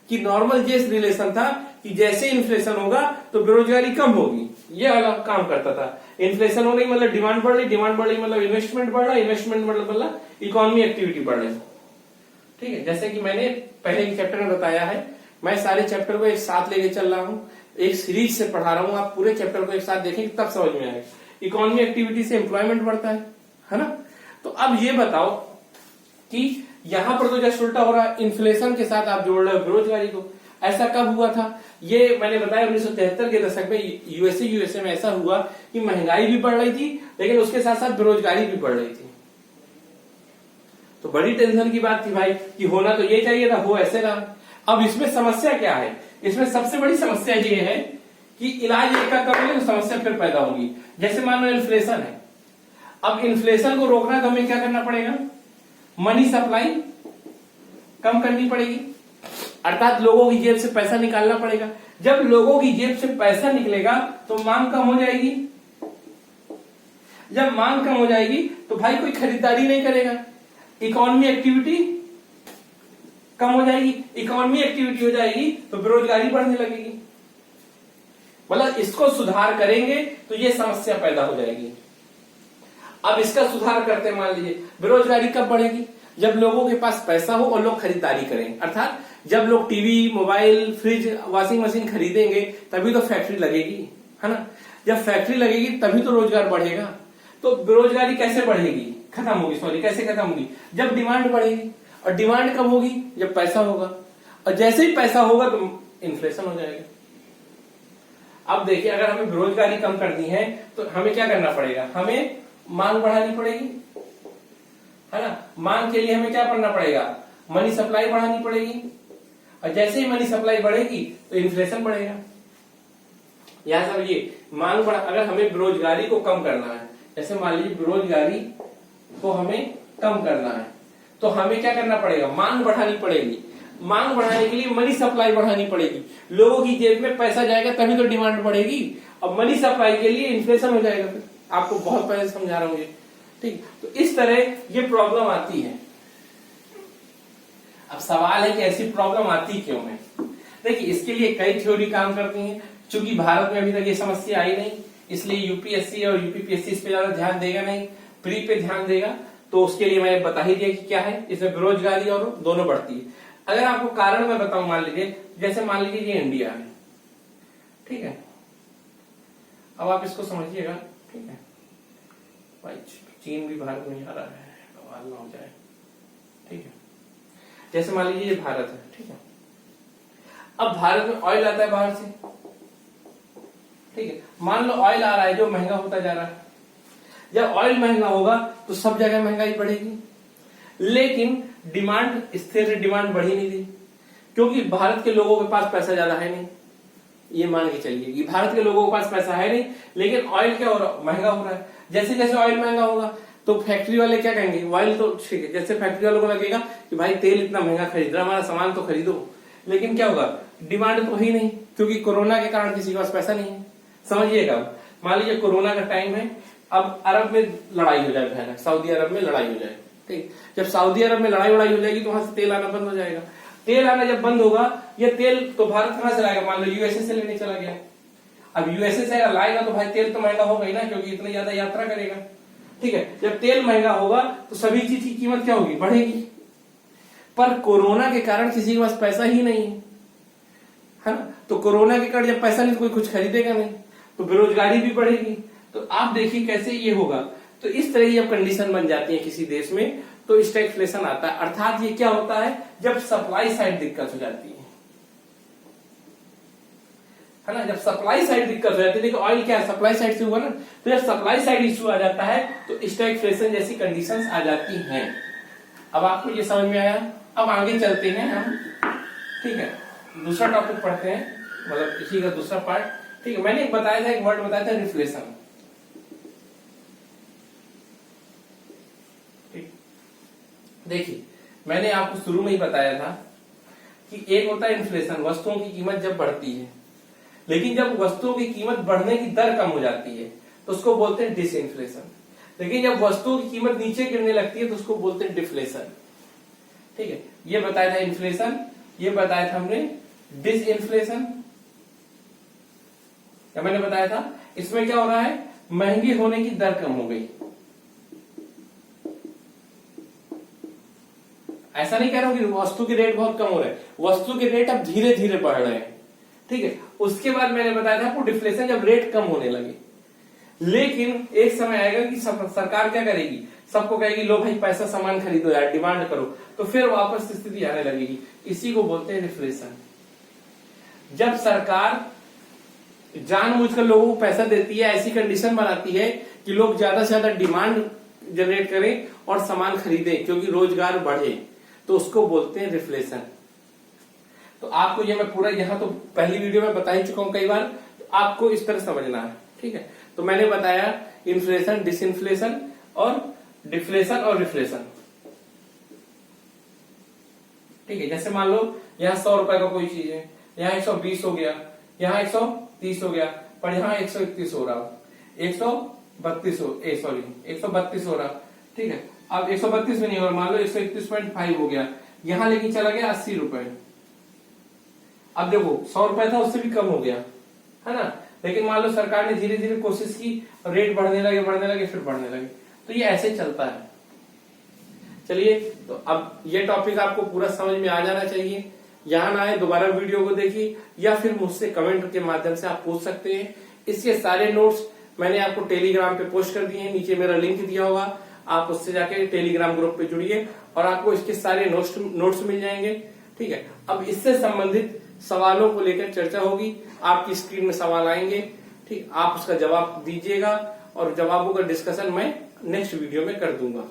कि नॉर्मल ये रिलेशन था कि जैसे इन्फ्लेशन होगा तो बेरोजगारी कम होगी, ये अलग काम करता था। इन्फ्लेशन होने मतलब डिमांड बढ़ रही, डिमांड बढ़ रही मतलब इन्वेस्टमेंट बढ़ रहा, इन्वेस्टमेंट मतलब इकोनॉमी एक्टिविटी बढ़ रही। ठीक है, जैसे कि मैंने पहले के चैप्टर में बताया है, मैं सारे चैप्टर को एक साथ लेके चल रहा हूं, एक सीरीज से पढ़ा रहा हूं। आप पूरे चैप्टर को एक साथ देखेंगे तब समझ में आएगा। इकोनॉमी एक्टिविटी से एम्प्लॉयमेंट बढ़ता है ना। तो अब ये बताओ कि यहां पर तो जस्ट उल्टा हो रहा है, इन्फ्लेशन के साथ आप जोड़ रहे हो बेरोजगारी को। ऐसा कब हुआ था? ये मैंने बताया 1973 के दशक में यूएसए में ऐसा हुआ कि महंगाई भी बढ़ रही थी, लेकिन उसके साथ साथ बेरोजगारी भी बढ़ रही थी। तो बड़ी टेंशन की बात थी भाई कि होना तो ये चाहिए था, हो ऐसे रहा। अब इसमें समस्या क्या है? इसमें सबसे बड़ी समस्या ये है कि इलाज एक का करोगे तो समस्या फिर पैदा होगी। जैसे मान लो इन्फ्लेशन है, अब इन्फ्लेशन को रोकना तो हमें क्या करना पड़ेगा? मनी सप्लाई कम करनी पड़ेगी, अर्थात लोगों की जेब से पैसा निकालना पड़ेगा। जब लोगों की जेब से पैसा निकलेगा तो मांग कम हो जाएगी। जब मांग कम हो जाएगी तो भाई कोई खरीदारी नहीं करेगा, इकोनॉमी एक्टिविटी कम हो जाएगी। इकोनॉमी एक्टिविटी हो जाएगी तो बेरोजगारी बढ़ने लगेगी। मतलब इसको सुधार करेंगे तो ये समस्या पैदा हो जाएगी। अब इसका सुधार करते मान लीजिए बेरोजगारी कब बढ़ेगी? जब लोगों के पास पैसा हो और लोग खरीदारी करें, अर्थात जब लोग TV, mobile, fridge, washing machine खरीदेंगे तभी तो फैक्ट्री लगेगी, है ना। जब फैक्ट्री लगेगी तभी तो रोजगार बढ़ेगा। तो बेरोजगारी कैसे बढ़ेगी? खत्म होगी, सॉरी कैसे खत्म होगी? जब डिमांड बढ़ेगी। और डिमांड कब होगी? जब पैसा होगा। और जैसे ही पैसा होगा तो इन्फ्लेशन हो जाएगा। अब देखिए, अगर हमें बेरोजगारी कम करनी है तो हमें क्या करना पड़ेगा? हमें मांग बढ़ानी पड़ेगी, है ना। मांग के लिए हमें क्या करना पड़ेगा? मनी सप्लाई बढ़ानी पड़ेगी। और जैसे ही मनी सप्लाई बढ़ेगी तो इन्फ्लेशन बढ़ेगा। यहां समझिए, मांग बढ़ा, अगर हमें बेरोजगारी को कम करना है, जैसे मान लीजिए बेरोजगारी को हमें कम करना है तो हमें क्या करना पड़ेगा? मांग बढ़ानी पड़ेगी। मांग बढ़ाने के लिए मनी सप्लाई बढ़ानी पड़ेगी। लोगों की जेब में पैसा जाएगा तभी तो डिमांड बढ़ेगी। और मनी सप्लाई के लिए इन्फ्लेशन हो जाएगा। फिर आपको बहुत पहले समझा रहा हूं ये, ठीक। तो इस तरह ये प्रॉब्लम आती है। अब सवाल है कि ऐसी प्रॉब्लम आती क्यों है? देखिए, इसके लिए कई थ्योरी काम करती हैं। चूंकि भारत में अभी तक ये समस्या आई नहीं, इसलिए यूपीएससी और यूपीपीएससी इस पे ज्यादा ध्यान देगा नहीं, प्री पे ध्यान देगा। तो उसके लिए मैंने बता ही दिया कि क्या है, इसमें बेरोजगारी और दोनों बढ़ती है। अगर आपको कारण मैं बताऊं, मान लीजिए, जैसे मान लीजिए ये इंडिया है, ठीक है। अब आप इसको समझिएगा, ठीक है भाई। चीन भी भारत में आ रहा है, बवाल ना हो जाए, ठीक है। जैसे मान लीजिए ये भारत है, ठीक है। अब भारत में ऑयल आता है बाहर से, ठीक है। मान लो ऑयल आ रहा है जो महंगा होता जा रहा है। जब ऑयल महंगा होगा तो सब जगह महंगाई बढ़ेगी, लेकिन डिमांड स्थिर, डिमांड बढ़ी नहीं थी, क्योंकि भारत के लोगों के पास पैसा ज्यादा है नहीं। ये मान के चलिए कि भारत के लोगों के पास पैसा है नहीं, लेकिन ऑयल क्या हो रहा, महंगा हो रहा है। जैसे जैसे ऑयल महंगा होगा तो फैक्ट्री वाले क्या कहेंगे? ऑयल तो ठीक है, जैसे फैक्ट्री वालों को लगेगा कि भाई तेल इतना महंगा खरीद रहा, हमारा सामान तो खरीदो, लेकिन क्या होगा? डिमांड तो ही नहीं, क्योंकि कोरोना के कारण किसी के पास पैसा नहीं है। समझिएगा, मान लीजिए कोरोना का टाइम है, अब अरब में लड़ाई हो जाए भयानक, सऊदी अरब में लड़ाई हो जाए, ठीक। जब सऊदी अरब में लड़ाई हो जाएगी तो वहां से तेल आना बंद हो जाएगा। तेल आना जब बंद होगा, ये तेल तो भारत कहां से लाएगा? मान लो यूएसए से लेने चला गया। अब यूएसए से लाएगा तो भाई तेल तो महंगा होगा ही ना, क्योंकि इतनी ज्यादा यात्रा करेगा, ठीक है। जब तेल महंगा होगा तो सभी चीज की कीमत क्या होगी? बढ़ेगी। पर कोरोना के कारण किसी के पास पैसा ही नहीं है ना। तो कोरोना के कारण जब पैसा नहीं तो कोई कुछ खरीदेगा नहीं, तो बेरोजगारी भी बढ़ेगी। तो आप देखिए कैसे ये होगा। तो इस तरह की जब कंडीशन बन जाती है किसी देश में तो स्टैगफ्लेशन आता है। अर्थात ये क्या होता है? जब सप्लाई साइड दिक्कत हो जाती है ना। जब सप्लाई साइड दिक्कत हो जाती है, देखो ऑयल क्या है, सप्लाई साइड से हुआ ना। तो जब सप्लाई साइड इश्यू आ जाता है तो स्टैगफ्लेशन जैसी कंडीशंस आ जाती हैं। अब आपको ये समझ में आया? अब आगे चलते हैं हम, ठीक है। दूसरा टॉपिक पढ़ते हैं, मतलब इसी का दूसरा पार्ट, ठीक है। मैंने एक बताया था, एक वर्ड बताया था, रिफ्लेशन। देखिए, मैंने आपको शुरू में ही बताया था कि एक होता है इन्फ्लेशन, वस्तुओं की कीमत जब बढ़ती है, लेकिन जब वस्तुओं की कीमत बढ़ने की दर कम हो जाती है तो उसको बोलते हैं डिसइन्फ्लेशन। लेकिन जब वस्तुओं की कीमत नीचे गिरने लगती है तो उसको बोलते हैं डिफ्लेशन। ठीक है, ये बताया था इन्फ्लेशन, ये बताया था हमने डिसइन्फ्लेशन। क्या मैंने बताया था? इसमें क्या हो रहा है, महंगी होने की दर कम हो गई। ऐसा नहीं कह रहा हूं कि वस्तु के रेट बहुत कम हो रहे हैं, वस्तु के रेट अब धीरे धीरे बढ़ रहे हैं। ठीक है, उसके बाद मैंने बताया था आपको डिफ्लेशन, जब रेट कम होने लगे। लेकिन एक समय आएगा कि सरकार क्या करेगी, सबको कहेगी लो भाई पैसा सामान खरीदो यार, डिमांड करो, तो फिर वापस स्थिति आने लगेगी। इसी को बोलते हैं रिफ्लेशन। जब सरकार जानबूझकर लोगों को पैसा देती है, ऐसी कंडीशन बनाती है कि लोग ज्यादा से ज्यादा डिमांड जनरेट करें और सामान खरीदें क्योंकि रोजगार बढ़े, तो उसको बोलते हैं रिफ्लेशन। तो आपको ये मैं पूरा यहाँ तो पहली वीडियो में बता ही चुका हूं कई बार, तो आपको इस तरह समझना है। ठीक है, तो मैंने बताया इन्फ्लेशन, डिसइन्फ्लेशन और डिफ्लेशन और रिफ्लेशन। ठीक है, जैसे मान लो यहाँ 100 रुपए का कोई चीज है, यहाँ 120 हो गया, यहाँ 130 हो गया, पर यहाँ 131 हो रहा, 132 हो रहा। ठीक है, अब 132 में नहीं हो रहा, मान लो 131.5 हो गया, यहां लेकिन चला गया 80 रुपए। अब देखो 100 रुपए था, उससे भी कम हो गया, है ना। लेकिन मान लो सरकार ने धीरे धीरे कोशिश की, रेट बढ़ने लगे फिर बढ़ने लगे, तो ये ऐसे चलता है। चलिए, तो अब ये टॉपिक आपको पूरा समझ में आ जाना चाहिए। यहाँ ना आए दोबारा वीडियो को देखिए, या फिर मुझसे कमेंट के माध्यम से आप पूछ सकते हैं। इसके सारे नोट्स मैंने आपको टेलीग्राम पे पोस्ट कर दिए हैं, नीचे मेरा लिंक दिया होगा, आप उससे जाके टेलीग्राम ग्रुप पे जुड़िए और आपको इसके सारे नोट्स मिल जाएंगे। ठीक है, अब इससे संबंधित सवालों को लेकर चर्चा होगी, आपकी स्क्रीन में सवाल आएंगे। ठीक, आप उसका जवाब दीजिएगा और जवाबों का डिस्कशन मैं नेक्स्ट वीडियो में कर दूंगा।